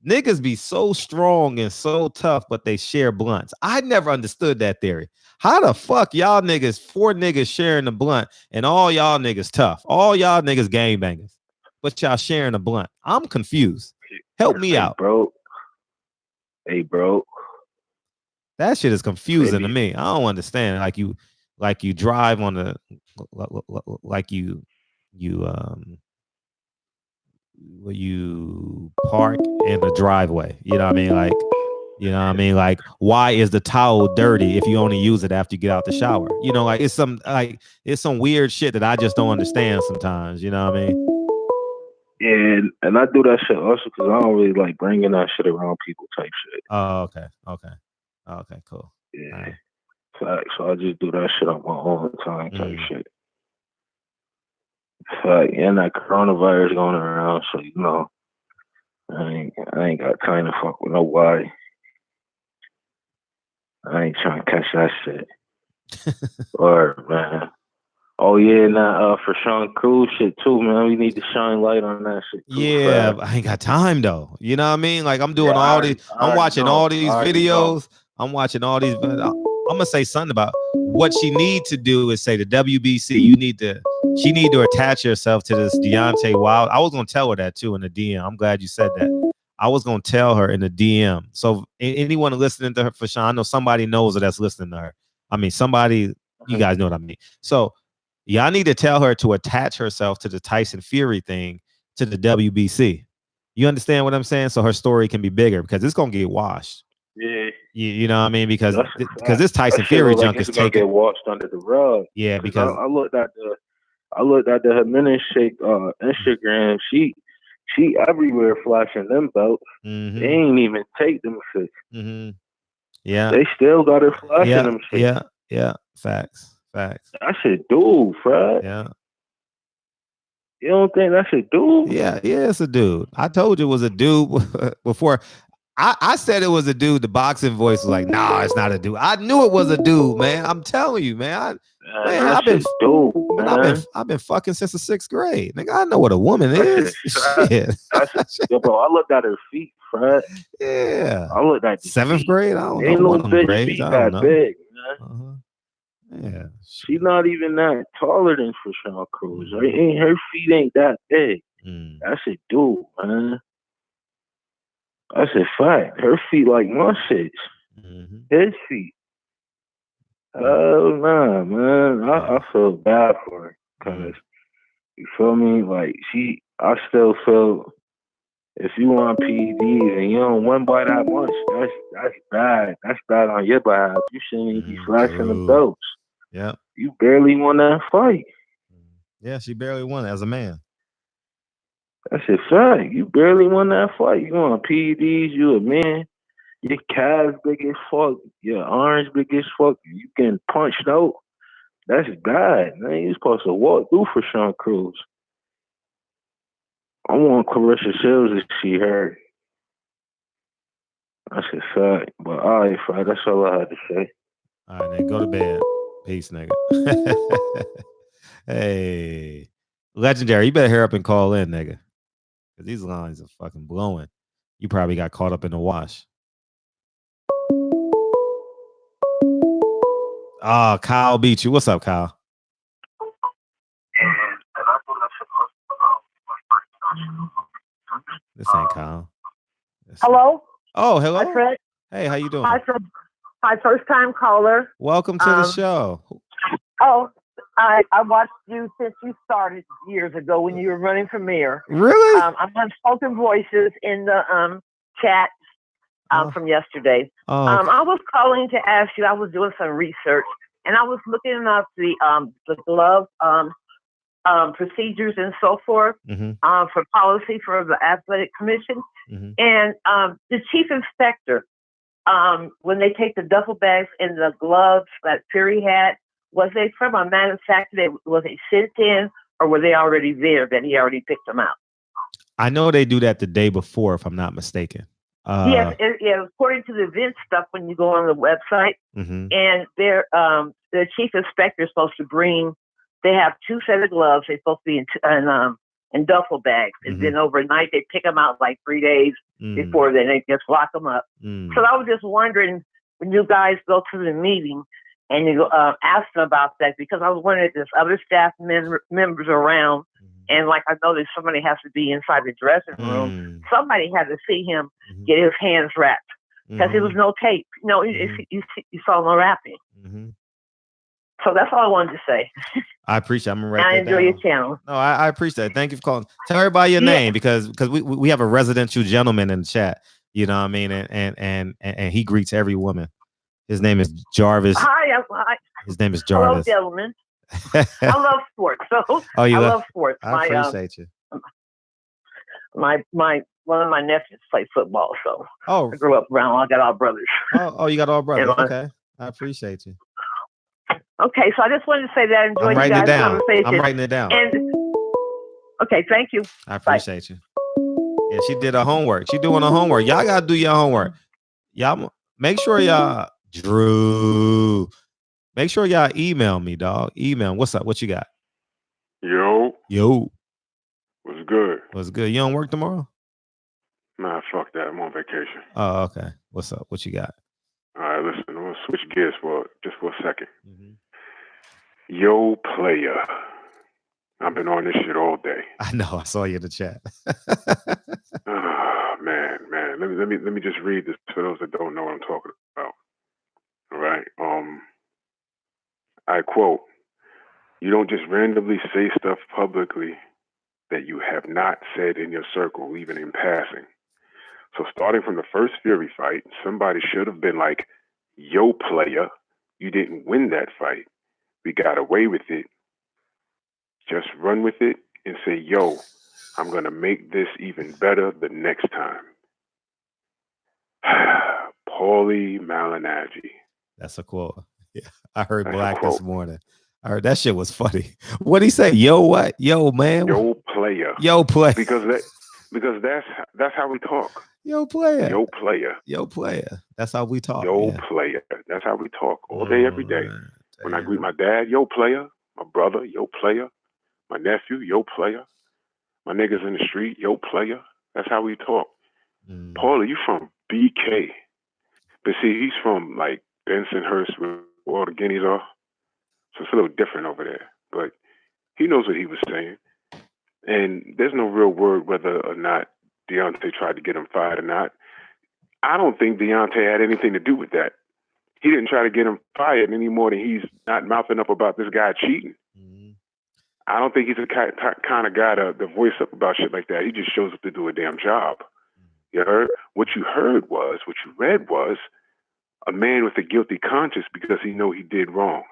Niggas be so strong and so tough, but they share blunts. I never understood that theory. How the fuck y'all niggas, 4 niggas sharing the blunt, and all y'all niggas tough? All y'all niggas gangbangers, but y'all sharing a blunt. I'm confused. Help me out, bro. Hey, bro. That shit is confusing to me. I don't understand. Like you drive on the, like you park in the driveway. You know what I mean? Like, you know what I mean? Like, why is the towel dirty if you only use it after you get out the shower? You know, like it's some weird shit that I just don't understand sometimes. You know what I mean? Yeah, and I do that shit also because I don't really like bringing that shit around people type shit. Oh, okay, cool. Yeah, right. Fact. So I just do that shit on my own time type shit. Fact, and that coronavirus going around, so you know, I ain't got time to fuck with nobody. I ain't trying to catch that shit. Or man. Oh yeah, now for Sean Cruz shit too, man. We need to shine light on that shit too. Yeah, but I ain't got time though. You know what I mean? Like I'm doing I'm watching all these videos. I'm watching all these. I'm gonna say something about what she need to do is say the WBC. She need to attach herself to this Deontay Wilder. I was gonna tell her that too in the DM. I'm glad you said that. I was gonna tell her in the DM. So anyone listening to her, for sure, I know somebody knows her that's listening to her. I mean, somebody, you guys know what I mean. So y'all need to tell her to attach herself to the Tyson Fury thing, to the WBC. You understand what I'm saying? So her story can be bigger, because it's gonna get washed. Yeah. You know what I mean? Because That's this Tyson that shit Fury look like junk is it's gonna taking. get washed under the rug. Yeah, because I looked at the Jimenez Shake Instagram. She everywhere flashing them belts. They ain't even take them shit. Yeah, they still got her flashing them shit. Yeah. Facts. That's a dude, Fred. Yeah. You don't think that's a dude? Yeah, it's a dude. I told you it was a dude before. I said it was a dude. The boxing voice was like, nah, it's not a dude. I knew it was a dude, man. I'm telling you, man. I've been fucking since the 6th grade. Nigga, I know what a woman is. Shit. Yo, bro, I looked at her feet, Fred. Yeah. I looked at 7th grade? I don't know. Ain't no One of them bitch grades. feet I don't that know. big, man. Yeah. She's not even that taller than Fashawn Cruz. Right? Her feet ain't that big. That's a dude, man. That's a fact. Her feet like my shit. His feet. Oh nah, man. I feel bad for her, because you feel me? Like I still feel, if you want PEDs and you don't win by that much, that's bad. That's bad on your behalf. You shouldn't even be flashing the belts. Yeah. You barely won that fight. Yeah, she barely won as a man. That's a fact. You barely won that fight. You on PEDs, you a man. Your calves big as fuck. Your arms big as fuck. You getting punched out. That's bad, man. You supposed to walk through for Sean Cruz. I want Clarissa Shields to see her. That's a fact. But all right, Fred, that's all I had to say. All right, nigga, go to bed. Peace, nigga. Hey, Legendary, you better hurry up and call in, nigga. Because these lines are fucking blowing. You probably got caught up in the wash. Oh, Kyle beat you. What's up, Kyle? This ain't Kyle. Hello? Oh, hello. Hi, Fred. Hey, how you doing? Hi, Fred. Hi, first time caller. Welcome to the show. Oh, I watched you since you started years ago when you were running for mayor. Really? I'm on Spoken Voices in the chat from yesterday. Oh, okay. I was calling to ask you, I was doing some research, and I was looking up the glove procedures and so forth for policy for the athletic commission. And the chief inspector, when they take the duffel bags and the gloves that Fury had, was they from a manufacturer? Was they sent in, or were they already there that he already picked them out? I know they do that the day before, if I'm not mistaken. Yes, according to the event stuff, when you go on the website, and they're the chief inspector is supposed to bring. They have 2 sets of gloves. They're supposed to be in duffel bags, and then overnight they pick them out like 3 days before. Then they just lock them up. So I was just wondering, when you guys go to the meeting and you ask them about that, because I was wondering if there's other staff members around, and like I know that somebody has to be inside the dressing room. Somebody had to see him get his hands wrapped, because there was no tape. No, you saw no wrapping. So that's all I wanted to say. I appreciate it. I'm gonna write I that enjoy down. your channel. No, I appreciate it. Thank you for calling. Tell everybody your name, because we have a residential gentleman in the chat. You know what I mean? And he greets every woman. His name is Jarvis. Hi. His name is Jarvis. Hello, gentlemen. I love sports. So I love sports. I appreciate you. My one of my nephews played football, so I grew up around. I got all brothers. Oh, you got all brothers. Okay, I appreciate you. Okay, so I just wanted to say that I enjoyed I'm you guys' writing it down. conversation. I'm writing it down. And okay, thank you. I appreciate you. Yeah, she did her homework. She doing her homework. Y'all gotta do your homework. Y'all make sure y'all Drew. Make sure y'all email me, dog. Email. What's up? What you got? Yo. What's good? What's good? You don't work tomorrow? Nah, fuck that. I'm on vacation. Oh, okay. What's up? What you got? All right, listen. I'm gonna switch gears for a second. Yo, player. I've been on this shit all day. I know. I saw you in the chat. man. Let me just read this for those that don't know what I'm talking about. All right. I quote: "You don't just randomly say stuff publicly that you have not said in your circle, even in passing. So starting from the first Fury fight, somebody should have been like, 'Yo, player, you didn't win that fight. We got away with it. Just run with it and say, yo, I'm going to make this even better the next time.'" Paulie Malignaggi. That's a quote. Yeah, I heard Black this morning. I heard that shit was funny. What'd he say? Yo, what? Yo, man. Yo, player. Yo, player. Because that's how we talk. Yo, player. Yo, player. Yo, player. That's how we talk. Yo, yeah. player. That's how we talk all day, every day. When I greet my dad, yo, player. My brother, yo, player. My nephew, yo, player. My niggas in the street, yo, player. That's how we talk. Paulie, you from BK. But see, he's from like Bensonhurst, where all the guineas are. So it's a little different over there. But he knows what he was saying. And there's no real word whether or not Deontay tried to get him fired or not. I don't think Deontay had anything to do with that. He didn't try to get him fired any more than he's not mouthing up about this guy cheating. I don't think he's the kind of guy to voice up about shit like that. He just shows up to do a damn job. You heard? What you read was a man with a guilty conscience because he know he did wrong.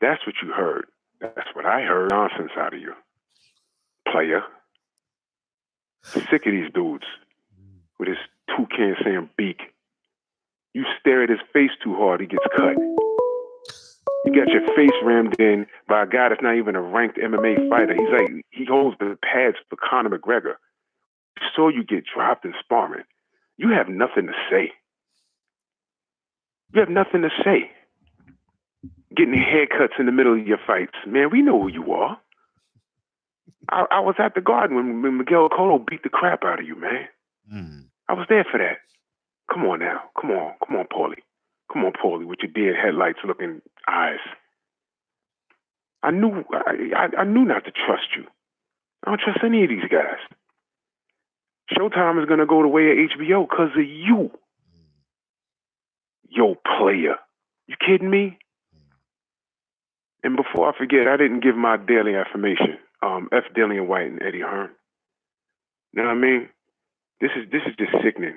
That's what you heard. That's what I heard. Nonsense out of you, player. Sick of these dudes with his toucan saying beak. You stare at his face too hard, he gets cut. You got your face rammed in by a guy that's not even a ranked MMA fighter. He holds the pads for Conor McGregor. So you get dropped in sparring. You have nothing to say. You have nothing to say. Getting haircuts in the middle of your fights. Man, we know who you are. I was at the Garden when Miguel Cotto beat the crap out of you, man. I was there for that. Come on now. Come on, Paulie. Come on, Paulie, with your dead headlights looking eyes. I knew not to trust you. I don't trust any of these guys. Showtime is going to go the way of HBO because of you. Yo, player. You kidding me? And before I forget, I didn't give my daily affirmation. F. Dillian White and Eddie Hearn. You know what I mean? This is just sickening.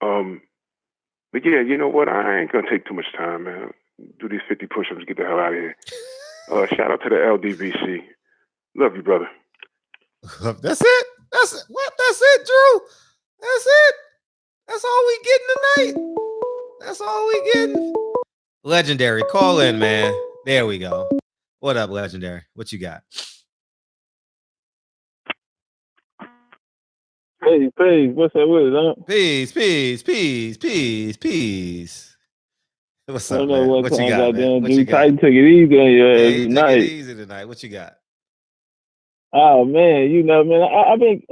But yeah, you know what? I ain't going to take too much time, man. Do these 50 push-ups, get the hell out of here. Shout out to the LDVC. Love you, brother. That's it. That's it. What? That's it, Drew. That's it. That's all we getting tonight. That's all we getting. Legendary, call in, man. There we go. What up, Legendary? What you got? Peace. What's up with it, huh? Peace. What's up, I don't know man? what you time got, man? What you got? Tyson took it easy on your ass tonight. Took it easy tonight. What you got? Oh man, you know, man, I've been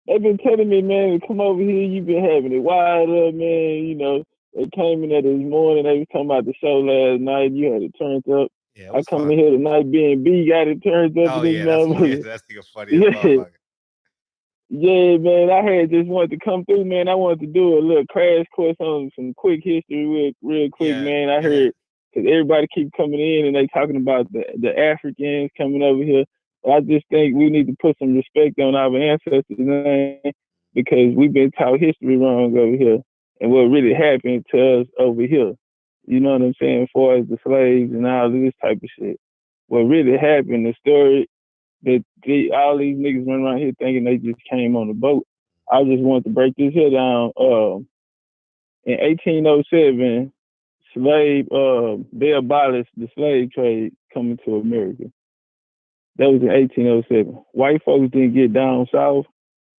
they've been telling me, man, to come over here. You've been having it wild up, man. You know, they came in there this morning. They was talking about the show last night. You had it turned up. Yeah, I come in here tonight, B got it turned up. Oh yeah, that's funny. Yeah. Yeah, man, I had just wanted to come through, man. I wanted to do a little crash course on some quick history real quick, man. I heard, because everybody keep coming in and they talking about the Africans coming over here. I just think we need to put some respect on our ancestors' name because we've been taught history wrong over here and what really happened to us over here. You know what I'm saying? As far as the slaves and all this type of shit. What really happened, the story that all these niggas run around here thinking they just came on the boat. I just want to break this here down. In 1807, they abolished the slave trade coming to America. That was in 1807. White folks didn't get down south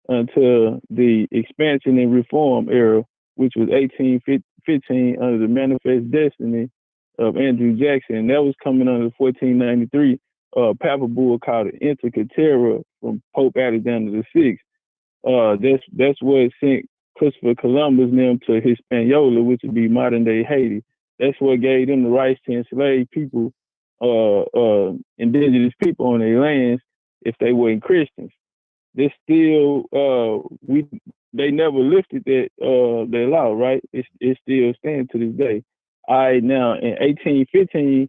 until the expansion and reform era, which was 1815 under the Manifest Destiny of Andrew Jackson. That was coming under 1493 Papa Bull called it Intica Terra from Pope Alexander VI. That's what sent Christopher Columbus and them to Hispaniola, which would be modern day Haiti. That's what gave them the rights to enslave people, indigenous people on their lands if they weren't Christians. There's still they never lifted that law, right? It still stands to this day. All right, now in 1815,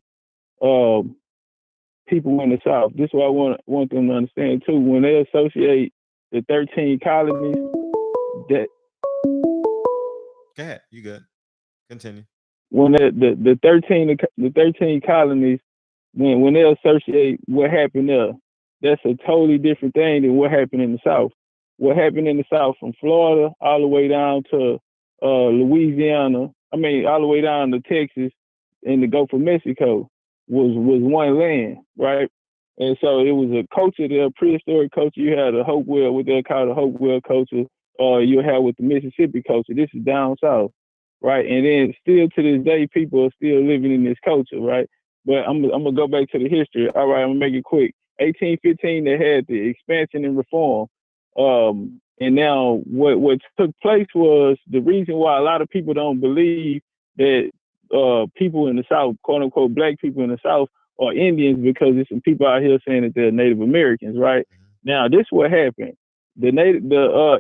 people in the South. This is what I want them to understand too. When they associate the 13 colonies, that go ahead, you good. Continue. When the 13 colonies, when they associate what happened there, that's a totally different thing than what happened in the South. What happened in the South from Florida all the way down to Louisiana, all the way down to Texas and the Gulf of Mexico was one land, right? And so it was a culture there, prehistoric culture. You had a Hopewell, what they call the Hopewell culture, you have with the Mississippi culture. This is down south, right? And then still to this day, people are still living in this culture, right? But I'm gonna go back to the history. All right, I'm gonna make it quick. 1815, they had the expansion and reform. And now what took place was the reason why a lot of people don't believe that people in the South, quote unquote, black people in the South are Indians, because there's some people out here saying that they're Native Americans, right? Now, this is what happened. The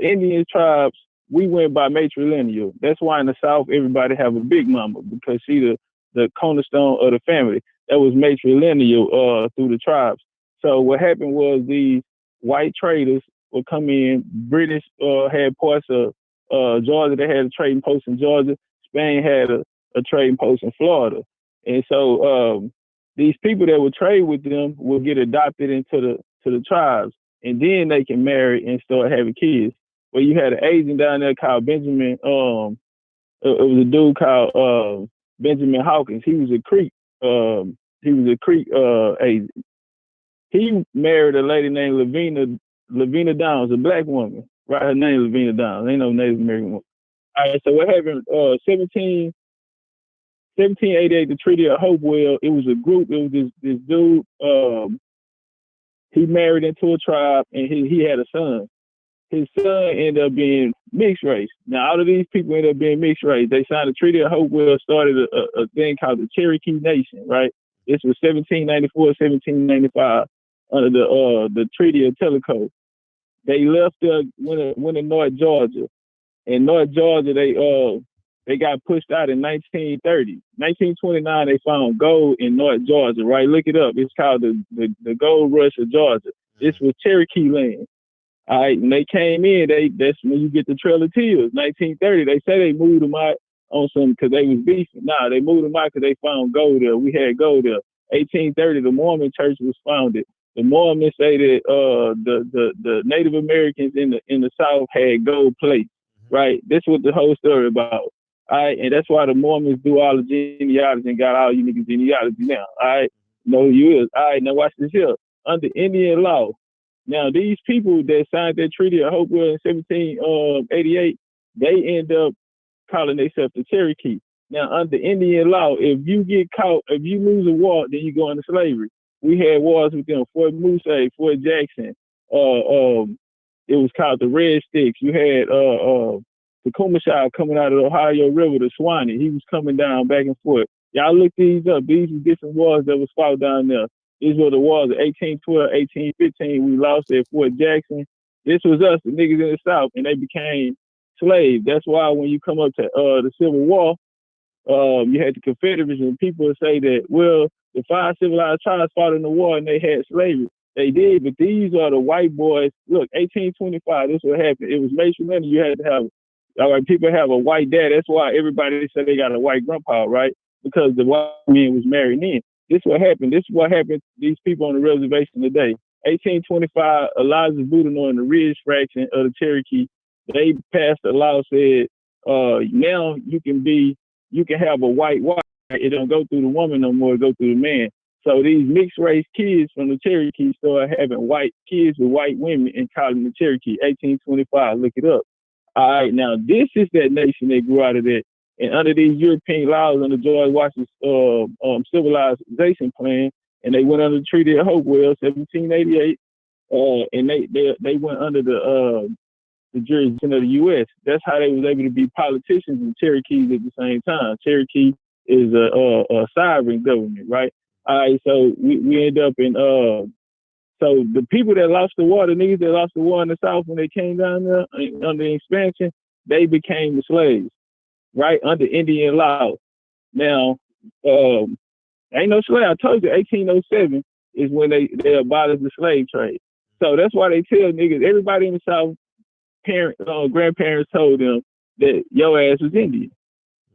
Indian tribes, we went by matrilineal. That's why in the South, everybody have a big mama, because she the cornerstone of the family. That was matrilineal through the tribes. So what happened was these white traders would come in. British had parts of Georgia. They had a trading post in Georgia. Spain had a trading post in Florida. And so these people that would trade with them would get adopted into the tribes, and then they can marry and start having kids. Well, you had an agent down there called Benjamin. It was a dude called Benjamin Hawkins. He was a Creek. Agent. He married a lady named Lavina Downs, a black woman. Right, her name Lavina Downs. Ain't no Native American woman. All right, so what happened? 1788, the Treaty of Hopewell. It was a group. It was this dude. He married into a tribe, and he had a son. His son ended up being mixed race. Now, all of these people ended up being mixed race. They signed the Treaty of Hopewell, started a thing called the Cherokee Nation, right? This was 1794, 1795, under the Treaty of Tellico. They left went to North Georgia. In North Georgia, they got pushed out in 1930. 1929, they found gold in North Georgia, right? Look it up. It's called the Gold Rush of Georgia. This was Cherokee land. All right, and they came in. That's when you get the Trail of Tears. 1930, they say they moved them out on some because they was beefing. Nah, they moved them out because they found gold there. We had gold there. 1830, the Mormon Church was founded. The Mormons say that the Native Americans in the South had gold plates, right? This is what the whole story about. All right, and that's why the Mormons do all the genealogy and got all you niggas genealogy now. All right, know who you is. All right, now watch this here. Under Indian law, now these people that signed that Treaty of Hopewell in 1788, they end up calling themselves the Cherokee. Now under Indian law, if you get caught, if you lose a war, then you go into slavery. We had wars with them, Fort Moose, Fort Jackson. It was called the Red Sticks. You had the Comishaw coming out of the Ohio River, the Swanee. He was coming down back and forth. Y'all look these up. These are different wars that was fought down there. These were the wars of 1812, 1815. We lost at Fort Jackson. This was us, the niggas in the South, and they became slaves. That's why when you come up to the Civil War, you had the Confederates, and people would say that, well, the 5 civilized tribes fought in the war and they had slavery. They did, but these are the white boys. Look, 1825, this is what happened. It was matrilineal. You had to have, all right, people have a white dad. That's why everybody said they got a white grandpa, right? Because the white man was married in. This is what happened. This is what happened to these people on the reservation today. 1825, Eliza Boudinot and the Ridge fraction of the Cherokee, they passed a law said, now you can have a white wife. It don't go through the woman no more, it go through the man. So these mixed race kids from the Cherokee started having white kids with white women and calling them the Cherokee. 1825, look it up. All right, now this is that nation that grew out of that. And under these European laws, under George Washington's civilization plan, and they went under the Treaty of Hopewell, 1788, and they went under the jurisdiction of the U.S. That's how they was able to be politicians and Cherokees at the same time. Cherokee is a sovereign government, right? All right, so we end up in So the people that lost the war, the niggas that lost the war in the South when they came down there under expansion, they became the slaves, right? Under Indian law. Now, ain't no slave. I told you 1807 is when they abolished the slave trade. So that's why they tell niggas, everybody in the South, grandparents told them that your ass was Indian.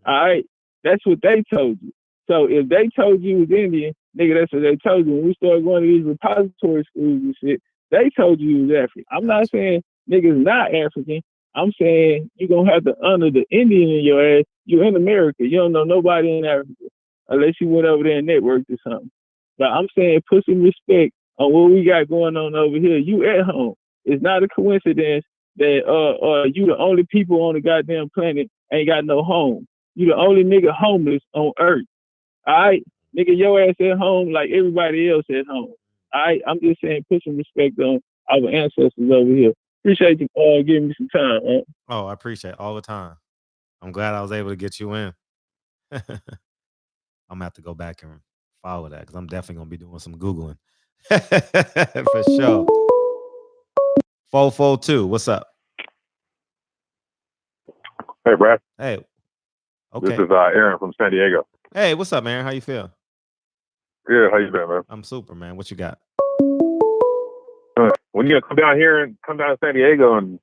All right? That's what they told you. So if they told you was Indian, nigga, that's what they told you. When we started going to these repository schools and shit, they told you you was African. I'm not saying niggas not African. I'm saying you're going to have to honor the Indian in your ass. You're in America. You don't know nobody in Africa unless you went over there and networked or something. But I'm saying put some respect on what we got going on over here. You at home. It's not a coincidence that you the only people on the goddamn planet ain't got no home. You the only nigga homeless on Earth. All right? Nigga, your ass at home like everybody else at home. All right? I'm just saying put some respect on our ancestors over here. Appreciate you giving me some time, man. Oh, I appreciate it all the time. I'm glad I was able to get you in. I'm gonna have to go back and follow that because I'm definitely gonna be doing some Googling. For sure. 442, what's up? Hey, Brad. Hey. Okay. This is Aaron from San Diego. Hey, what's up, man? How you feel? Good. How you been, man? I'm super, man. What you got? When you gonna come down here and come down to San Diego and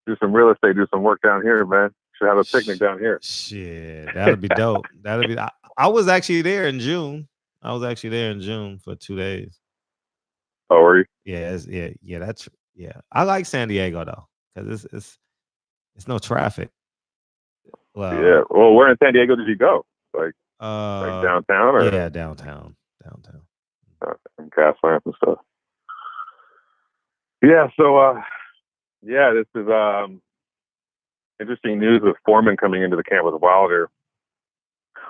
do some real estate, do some work down here, man? Should have a picnic down here. Shit, that'd be dope. That'd be. I was actually there in June. For 2 days. Oh, were you? Yeah, that's I like San Diego though, because it's no traffic. Well, yeah. Well, where in San Diego did you go? Like downtown or? Yeah, downtown. Gaslamp and stuff. Yeah. So, this is interesting news with Foreman coming into the camp with Wilder.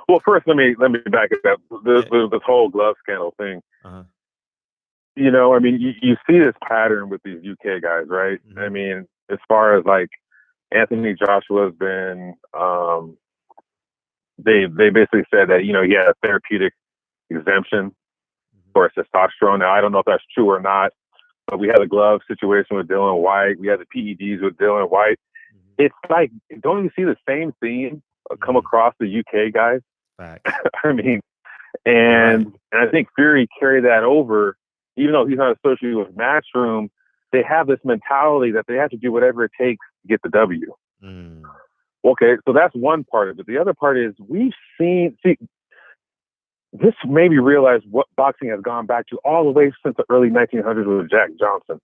Well, first let me back it up. This whole glove scandal thing. Uh-huh. You know, I mean, you see this pattern with these UK guys, right? Mm-hmm. I mean, as far as like Anthony Joshua's been, they basically said that, you know, he had a therapeutic exemption for testosterone. Now, I don't know if that's true or not, but we had a glove situation with Dylan White. We had the PEDs with Dylan White. Mm-hmm. It's like, don't you see the same theme come across the UK guys? I mean, and I think Fury carried that over. Even though he's not associated with Matchroom, they have this mentality that they have to do whatever it takes to get the W. Mm. Okay, so that's one part of it. The other part is we've seen, this made me realize what boxing has gone back to all the way since the early 1900s with Jack Johnson.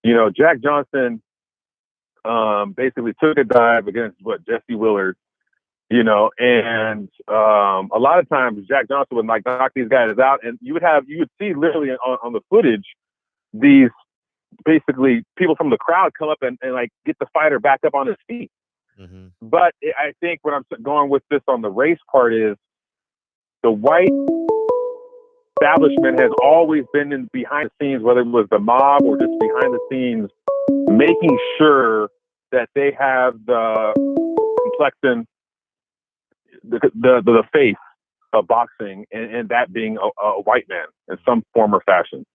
You know, Jack Johnson basically took a dive against Jesse Willard, you know, and a lot of times Jack Johnson would like knock these guys out, and you would see literally on the footage these basically people from the crowd come up and like get the fighter back up on his feet. Mm-hmm. But I think what I'm going with this on the race part is the white establishment has always been in behind the scenes, whether it was the mob or just behind the scenes, making sure that they have the complexion, the face of boxing, and that being a white man in some form or fashion.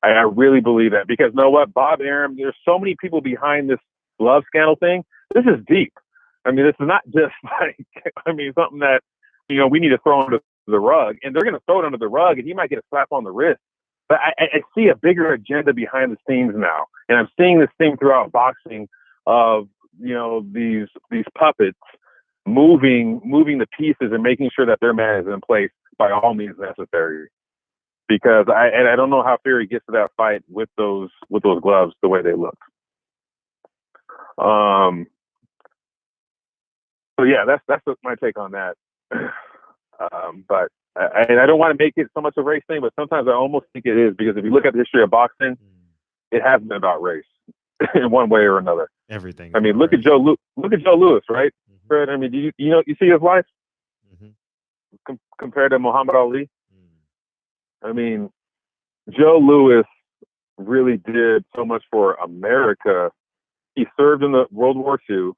I really believe that, because you know what, Bob Arum, there's so many people behind this glove scandal thing. This is deep. I mean, this is not just like, I mean, something that, you know, we need to throw under the rug, and they're going to throw it under the rug, and he might get a slap on the wrist. But I see a bigger agenda behind the scenes now, and I'm seeing this thing throughout boxing of, you know, these puppets moving the pieces and making sure that their man is in place by all means necessary. Because I don't know how Fury gets to that fight with those gloves the way they look. So yeah, that's my take on that. But I don't want to make it so much a race thing, but sometimes I almost think it is, because if you look at the history of boxing, it has been about race in one way or another. Everything. I mean, look at Joe Louis, right? Mm-hmm. I mean, you see his life compared to Muhammad Ali? I mean, Joe Louis really did so much for America. He served in the World War II,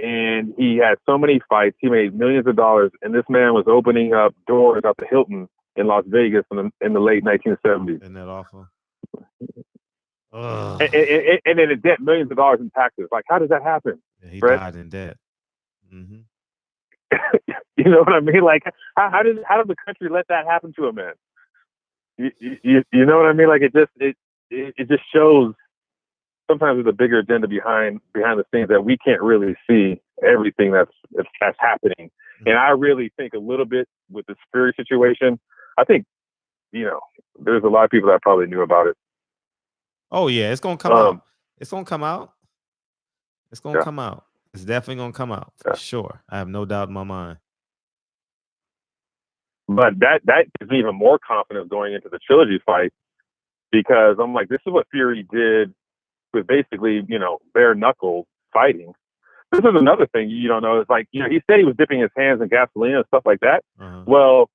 and he had so many fights. He made millions of dollars, and this man was opening up doors out the Hilton in Las Vegas in the late 1970s. Isn't that awful? And then it debt millions of dollars in taxes. Like, how does that happen? Yeah, he Brett? died in debt. Mm-hmm. You know what I mean? Like, how did the country let that happen to a man? You know what I mean? Like, it just shows sometimes there's a bigger agenda behind the scenes that we can't really see everything that's happening. And I really think a little bit with the Spirit situation, I think, there's a lot of people that probably knew about it. Oh yeah, it's gonna come out. It's gonna come out. It's gonna come out. It's definitely gonna come out for sure. I have no doubt in my mind. But that gives me even more confidence going into the Trilogy fight, because I'm like, this is what Fury did with basically, bare knuckle fighting. This is another thing you don't know. It's like, he said he was dipping his hands in gasoline and stuff like that. Uh-huh. Well,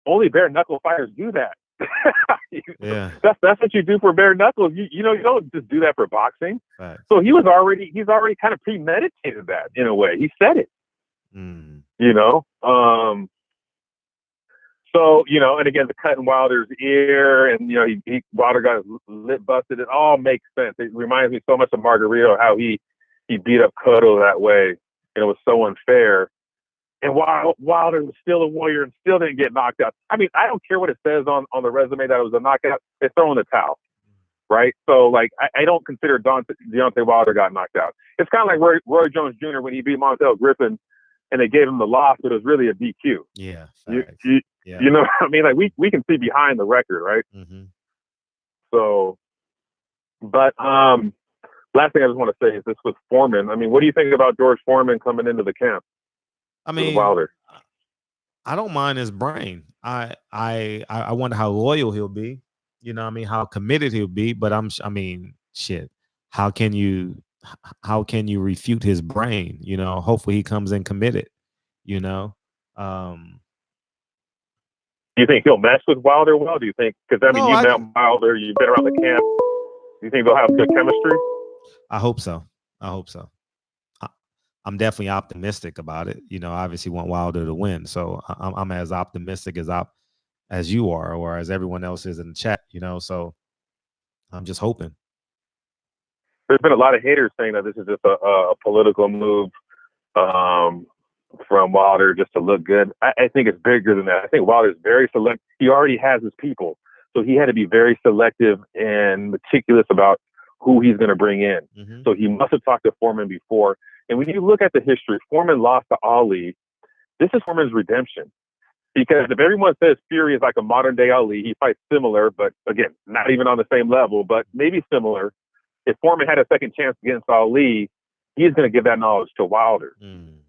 only bare knuckle fighters do that. Yeah, that's what you do for bare knuckles. You don't just do that for boxing. Right. So he's already kind of premeditated that in a way. He said it. So, and again, the cut in Wilder's ear, and, Wilder got his lip busted. It all makes sense. It reminds me so much of Margarito, how he beat up Cotto that way, and it was so unfair. And Wilder was still a warrior and still didn't get knocked out. I mean, I don't care what it says on the resume that it was a knockout. They're throwing the towel, right? So, like, I don't consider Deontay Wilder got knocked out. It's kind of like Roy Jones Jr. when he beat Montel Griffin, and they gave him the loss, but it was really a DQ. Yeah. You know what I mean? Like, we can see behind the record, right? Mm-hmm. So, but last thing I just want to say is this with Foreman. I mean, what do you think about George Foreman coming into the camp? I mean, Wilder. I don't mind his brain. I wonder how loyal he'll be. You know what I mean? How committed he'll be. But shit. How can you refute his brain? Hopefully he comes in committed. Do you think he'll mess with Wilder well? Do you think? Because you've met Wilder, you've been around the camp. Do you think they'll have good chemistry? I hope so. I'm definitely optimistic about it. I obviously want Wilder to win, so I'm as optimistic as you are, or as everyone else is in the chat. So I'm just hoping. There's been a lot of haters saying that this is just a political move from Wilder just to look good. I think it's bigger than that. I think Wilder's very select. He already has his people, so he had to be very selective and meticulous about who he's going to bring in. Mm-hmm. So he must have talked to Foreman before. And when you look at the history, Foreman lost to Ali. This is Foreman's redemption. Because if everyone says Fury is like a modern day Ali, he fights similar, but again, not even on the same level, but maybe similar. If Foreman had a second chance against Ali, he's going to give that knowledge to Wilder. Mm.